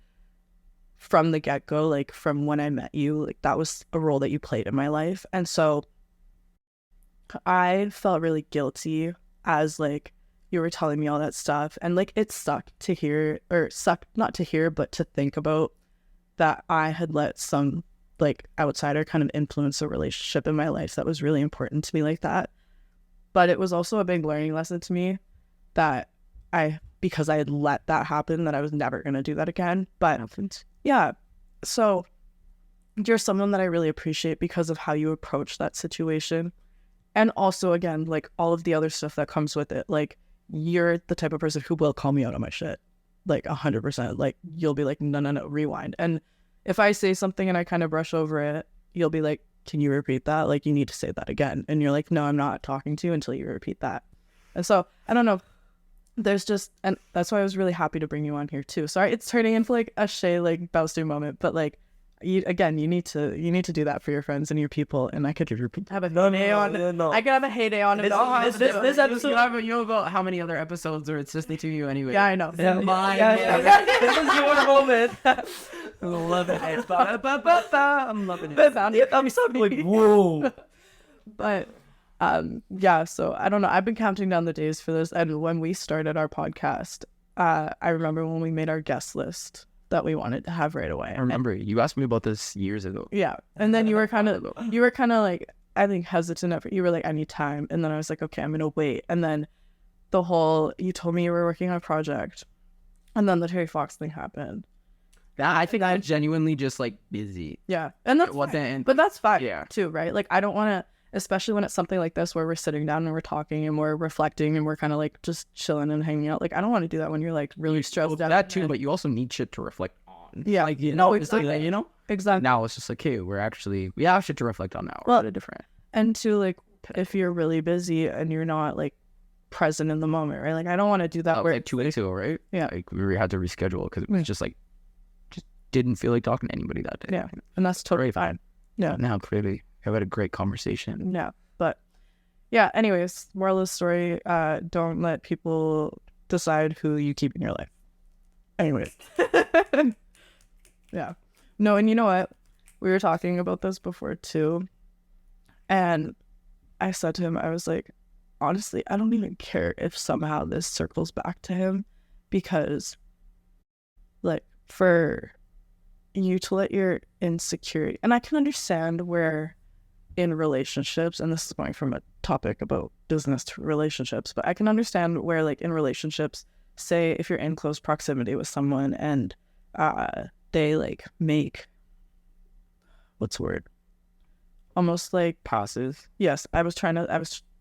from the get-go, like from when I met you, like that was a role that you played in my life. And so I felt really guilty as like you were telling me all that stuff, and like it sucked not to hear, but to think about that I had let some like outsider kind of influence a relationship in my life that was really important to me like that. But it was also a big learning lesson to me that because I had let that happen, that I was never going to do that again. But yeah, so you're someone that I really appreciate because of how you approach that situation. And also, again, like all of the other stuff that comes with it. Like you're the type of person who will call me out on my shit. Like 100%. Like you'll be like, no, rewind. And if I say something and I kind of brush over it, you'll be like, can you repeat that? Like you need to say that again. And you're like, no, I'm not talking to you until you repeat that. And so I don't know. There's just, and that's why I was really happy to bring you on here too. Sorry, it's turning into like a Shea like Bowster moment, but like you need to do that for your friends and your people. And I could have a heyday on. No. I could have a heyday on it. This episode. You know about how many other episodes where it's just to you anyway. Yeah, I know. Yeah, this is your moment. I love it. I'm loving it. I'm so like, whoa. But yeah, so I don't know. I've been counting down the days for this, and when we started our podcast, I remember when we made our guest list that we wanted to have right away. I remember you asked me about this years ago. Yeah, and then you were kind of like, I think hesitant. You were like, I need time, and then I was like, okay, I'm gonna wait. And then you told me you were working on a project, and then the Terry Fox thing happened. I think I'm genuinely just like busy. Yeah, and that's fine. But that's fine too, right? Like I don't want to. Especially when it's something like this where we're sitting down and we're talking and we're reflecting and we're kind of like just chilling and hanging out. Like, I don't want to do that when you're like really stressed out. That too, but you also need shit to reflect on. Yeah. Like, exactly. Like, Exactly. Now it's just like, hey, we have shit to reflect on now. We're different. And to like, if you're really busy and you're not like present in the moment, right? Like, I don't want to do that. Like 2 weeks ago, right? Yeah. Like we had to reschedule because it was just didn't feel like talking to anybody that day. Yeah. And that's totally fine. Yeah. Now clearly I've had a great conversation. Yeah. But yeah, anyways, moral of the story, don't let people decide who you keep in your life. Anyways. Yeah. No, and you know what? We were talking about this before too. And I said to him, I was like, honestly, I don't even care if somehow this circles back to him, because like for you to let your insecurity, and I can understand where in relationships, and this is going from a topic about business to relationships, but I can understand where like in relationships, say if you're in close proximity with someone and they like make, what's the word? Almost like Passes. yes,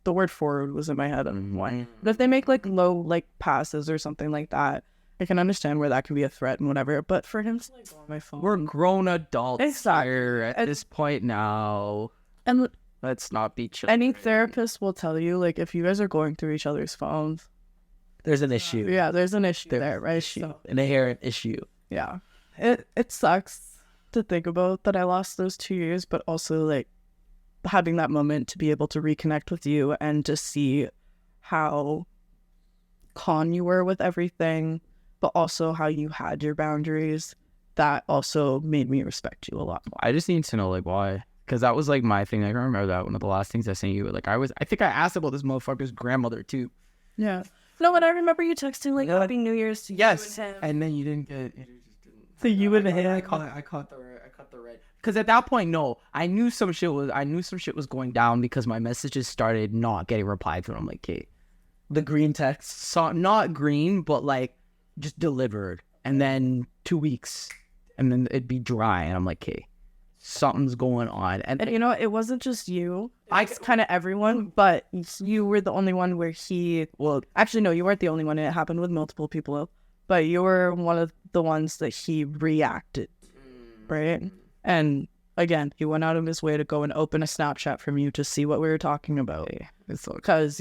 the word forward was in my head and why. But if they make like low like passes or something like that, I can understand where that can be a threat and whatever. But for him to like go on my phone, We're grown adults Exactly. here at this point now. and Let's not be children. any therapist will tell you, like, if you guys are going through each other's phones, There's an issue. yeah, there's an issue there, right? An inherent issue. Yeah, it sucks to think about that I lost those 2 years, but also like having that moment to be able to reconnect with you and to see how calm you were with everything, but also how you had your boundaries. That also made me respect you a lot more. I just need to know like why, because that was like my thing. I can remember that one of the last things I sent you. Like I think I asked about this motherfucker's grandmother too. Yeah. No, and I remember you texting like Happy New Year's to you Yes, and him. and then you didn't get. You just didn't. So you and him. I caught the red. Because at that point, no, I knew some shit was going down because my messages started not getting replied to. And I'm like, okay, The green text. so not green, but like just delivered, and then 2 weeks, and then it'd be dry, and I'm like, okay, something's going on, And you know, it wasn't just you. It's kind of everyone, but you were the only one where well, actually, no, you weren't the only one. It happened with multiple people, but you were one of the ones that he reacted, right? And again, he went out of his way to go and open a Snapchat from you to see what we were talking about. it's like, Because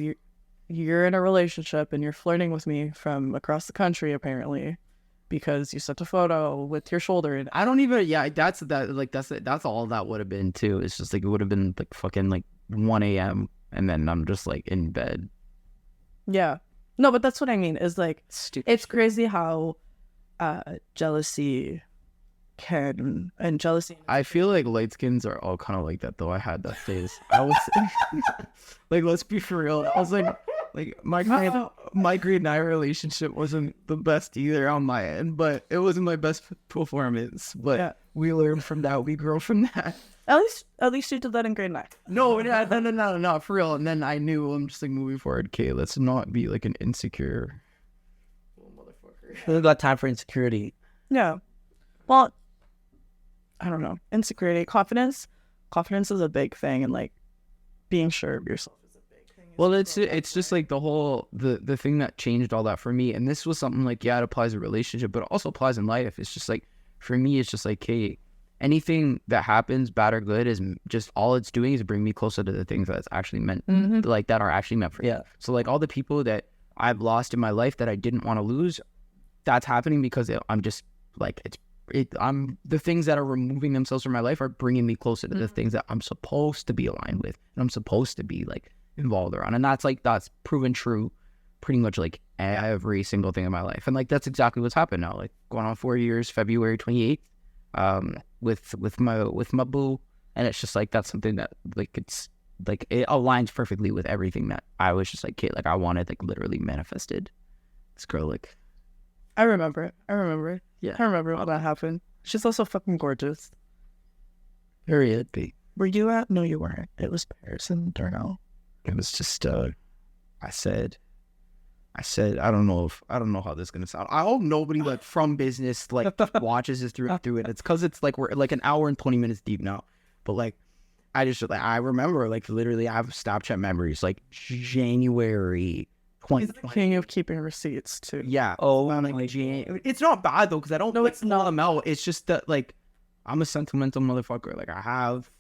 you're in a relationship and you're flirting with me from across the country, apparently, because you sent a photo with your shoulder in it. I don't even. Yeah, that's all that would have been too. It's just like it would have been like fucking like 1 a.m. and then I'm just like in bed. Yeah. No, but that's what I mean, is like, Stupid. it's crazy how jealousy can, and jealousy. I feel like light skins are all kind of like that though. I had that phase. I was like, let's be for real. I was like my grade 9 relationship wasn't the best either on my end, but it wasn't my best performance. But Yeah. we learn from that. We grow from that. At least you did that in grade 9. No, for real. And then I knew I'm just like moving forward. Okay, let's not be like an insecure little motherfucker. We got time for insecurity. Yeah. Well, I don't know. Insecurity, confidence is a big thing, and like being sure of yourself is a big thing. Well, it's just like the whole the thing that changed all that for me, and this was something like, yeah, it applies in relationship, but it also applies in life. It's just like, for me, it's just like, hey, anything that happens, bad or good, is just all it's doing is bring me closer to the things that's actually meant, like that are actually meant for me. Yeah. So like all the people that I've lost in my life that I didn't want to lose, that's happening because I'm just like I'm the things that are removing themselves from my life are bringing me closer to the things that I'm supposed to be aligned with and I'm supposed to be like involved around, and that's proven true pretty much like every single thing in my life. And like that's exactly what's happened now, like going on 4 years, February 28th, with my boo, and it's just like that's something that like it's like it aligns perfectly with everything that I was just like, Kate, like I wanted, like literally manifested this girl. Like I remember it. Yeah. I remember when that happened. She's also fucking gorgeous. period. Were you at? No, you weren't. It was Paris and Toronto. It was just I said I don't know how this is gonna sound. I hope nobody like from business like watches this through it. It's because it's like we're like an hour and 20 minutes deep now. But like I remember like literally I have Snapchat memories like January He's the king of keeping receipts too. Yeah. Oh, I'm like it's not bad though because I don't No, like, it's pull not. them out. It's just that like I'm a sentimental motherfucker. Like I have.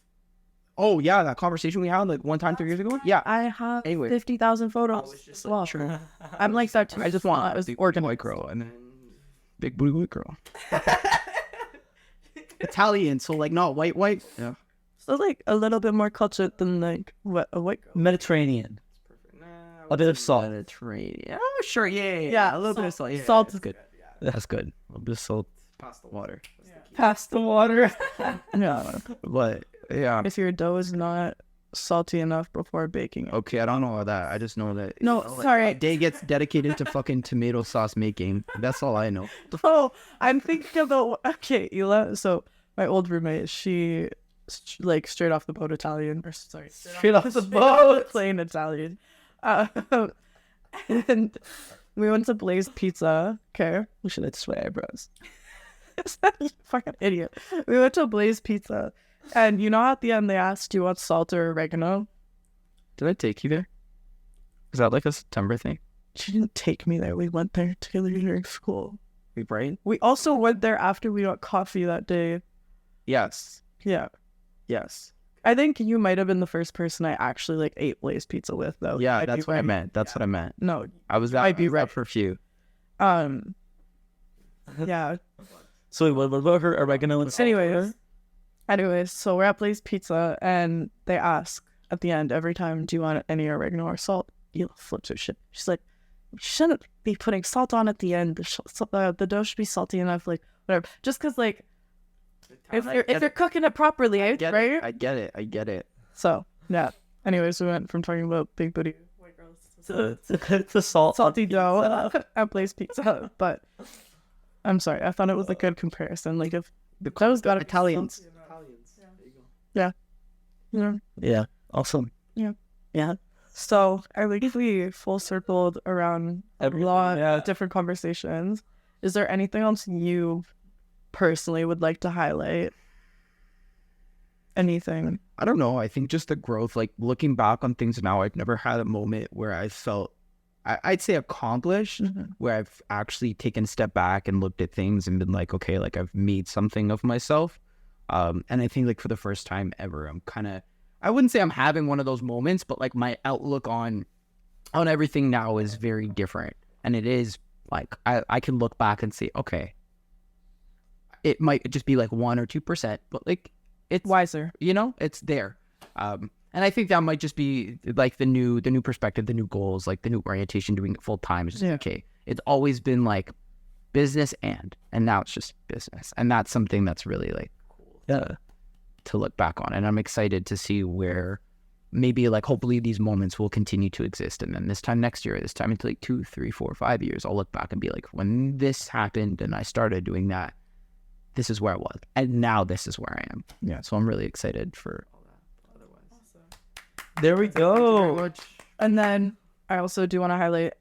Oh yeah, that conversation we had like one time 3 years ago. Yeah. I have Anyway. 50,000 photos as well. I'm like that too. I just want big booty white girl and then big booty white girl. Italian, so like not white. Yeah. So like a little bit more cultured than like what a white girl. Mediterranean. A bit of salt. Mediterranean. Oh sure, yeah. Yeah, A little bit of salt. Yeah, salt that's is good. That's good. A little bit of salt past the water. Past the water. Yeah. But yeah. If your dough is not salty enough before baking it. Okay, I don't know that. I just know that. No, you know, sorry. A day gets dedicated to fucking tomato sauce making. That's all I know. Oh, I'm thinking about okay, Ela. So my old roommate, she like straight off the boat Italian, or sorry, Straight off the boat. plain Italian. And we went to Blaze Pizza. Okay, We should have swear, bros. you fucking idiot. We went to Blaze Pizza, and you know at the end they asked, "Do you want salt or oregano?" Did I take you there? Is that like a September thing? She didn't take me there. We went there together during school. Right? We also went there after we got coffee that day. Yes. Yeah. Yes. I think you might have been the first person I actually like ate Blaze Pizza with, though. Yeah, I'd be that's what I right. meant. That's what I meant. No, I was I'd be I was right. up for a few. Yeah. So what about her oregano and salt? Anyways, so we're at Blaze Pizza, and they ask at the end every time, "Do you want any oregano or salt?" You flips her shit. She's like, "You shouldn't be putting salt on at the end. The dough should be salty enough, like whatever." Just because, like, if you're cooking it properly, right? I get it. So yeah. Anyways, we went from talking about big booty white girls The salt. salty dough at Blaze Pizza, but I'm sorry, I thought it was a good comparison. Like if that was got Italians. Yeah. Yeah. Awesome. Yeah. So I think we full circled around a lot of different conversations. Is there anything else you personally would like to highlight? Anything? I don't know. I think just the growth, like looking back on things now, I've never had a moment where I felt, I'd say accomplished, where I've actually taken a step back and looked at things and been like, okay, like I've made something of myself. And I think like for the first time ever, I'm kind of, I wouldn't say I'm having one of those moments, but like my outlook on everything now is very different. And it is like, I can look back and say, okay, it might just be like 1 or 2%, but like, it's Wiser. you know, it's there. And I think that might just be like the new perspective, the new goals, like the new orientation, doing it full time. It's just okay. It's always been like business and now it's just business. And that's something that's really like cool to look back on. And I'm excited to see where maybe like hopefully these moments will continue to exist. And then this time next year, this time into like 2, 3, 4, 5 years, I'll look back and be like, when this happened and I started doing that, this is where I was, and now this is where I am. Yeah, so I'm really excited for all that. Otherwise, There we go. And then I also do want to highlight,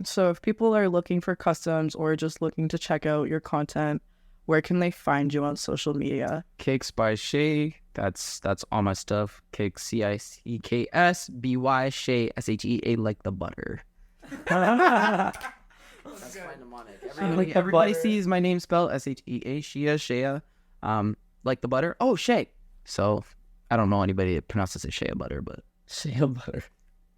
so if people are looking for customs or just looking to check out your content, where can they find you on social media? Kicks by Shea. That's all my stuff. Kicks KICKSBYSHEA SHEA like the butter. That's my mnemonic. Everybody sees my name spelled SHEA, Shea, like the butter. Oh, Shea. So I don't know anybody that pronounces it Shea butter, but Shea butter.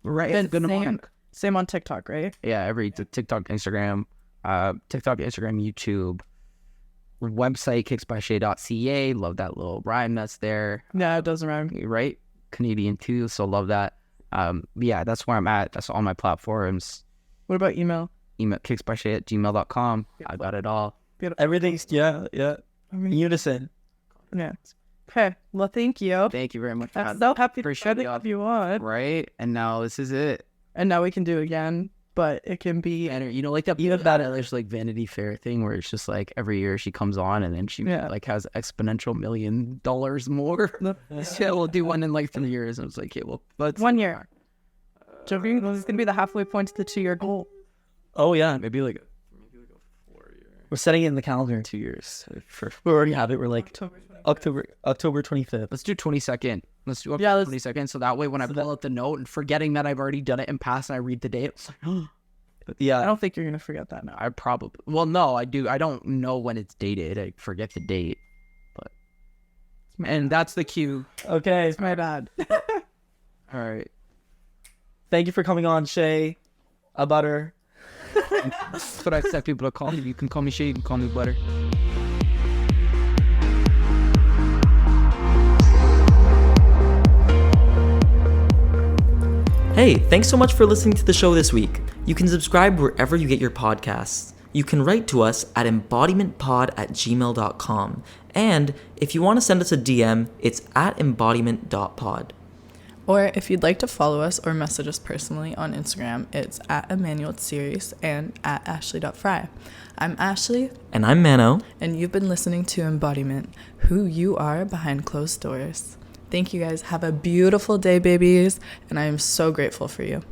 right. And Good mnemonic. same on TikTok, right? Yeah, every TikTok, Instagram, YouTube, website kicksbyshea.ca. Love that little rhyme that's there. Yeah, it doesn't rhyme. Right? Canadian too, so love that. Yeah, that's where I'm at. That's all my platforms. What about email? Email kicksbyshea@gmail.com. I got it all. Everything's unison. Yeah. Okay. Well, thank you. Thank you very much. I'm so happy to Appreciate try to have you on. Right? And now this is it. And now we can do it again, but it can be And you know, like that there's like Vanity Fair thing where it's just like every year she comes on and then she like has exponential $1 million more. Yeah, we'll do one in like 3 years. And it's like, yeah, well, but 1 year. Joking, this is gonna be the halfway point to the 2-year goal. Oh yeah, maybe like a 4-year. we're setting it in the calendar. 2 years. We already have it. We're like October 25th. Let's do 22nd. Let's do Yeah, let's- 22nd. So that way when I pull out the note and forgetting that I've already done it in past and I read the date, it's like, I Yeah. don't think you're gonna forget that now. I probably, well, no, I do. I don't know when it's dated. I forget the date, but, and that's the cue. Okay. It's my bad. All right. Thank you for coming on, Shea. A butter. That's what I expect people to call me. You can call me Shea, you can call me Butter. Hey, thanks so much for listening to the show this week. You can subscribe wherever you get your podcasts. You can write to us at embodimentpod@gmail.com. And if you want to send us a DM, it's at embodiment.pod. Or if you'd like to follow us or message us personally on Instagram, it's at Emmanuel Series and at Ashley.Fry. I'm Ashley. And I'm Mano. And you've been listening to Embodiment, who you are behind closed doors. Thank you guys. Have a beautiful day, babies. And I am so grateful for you.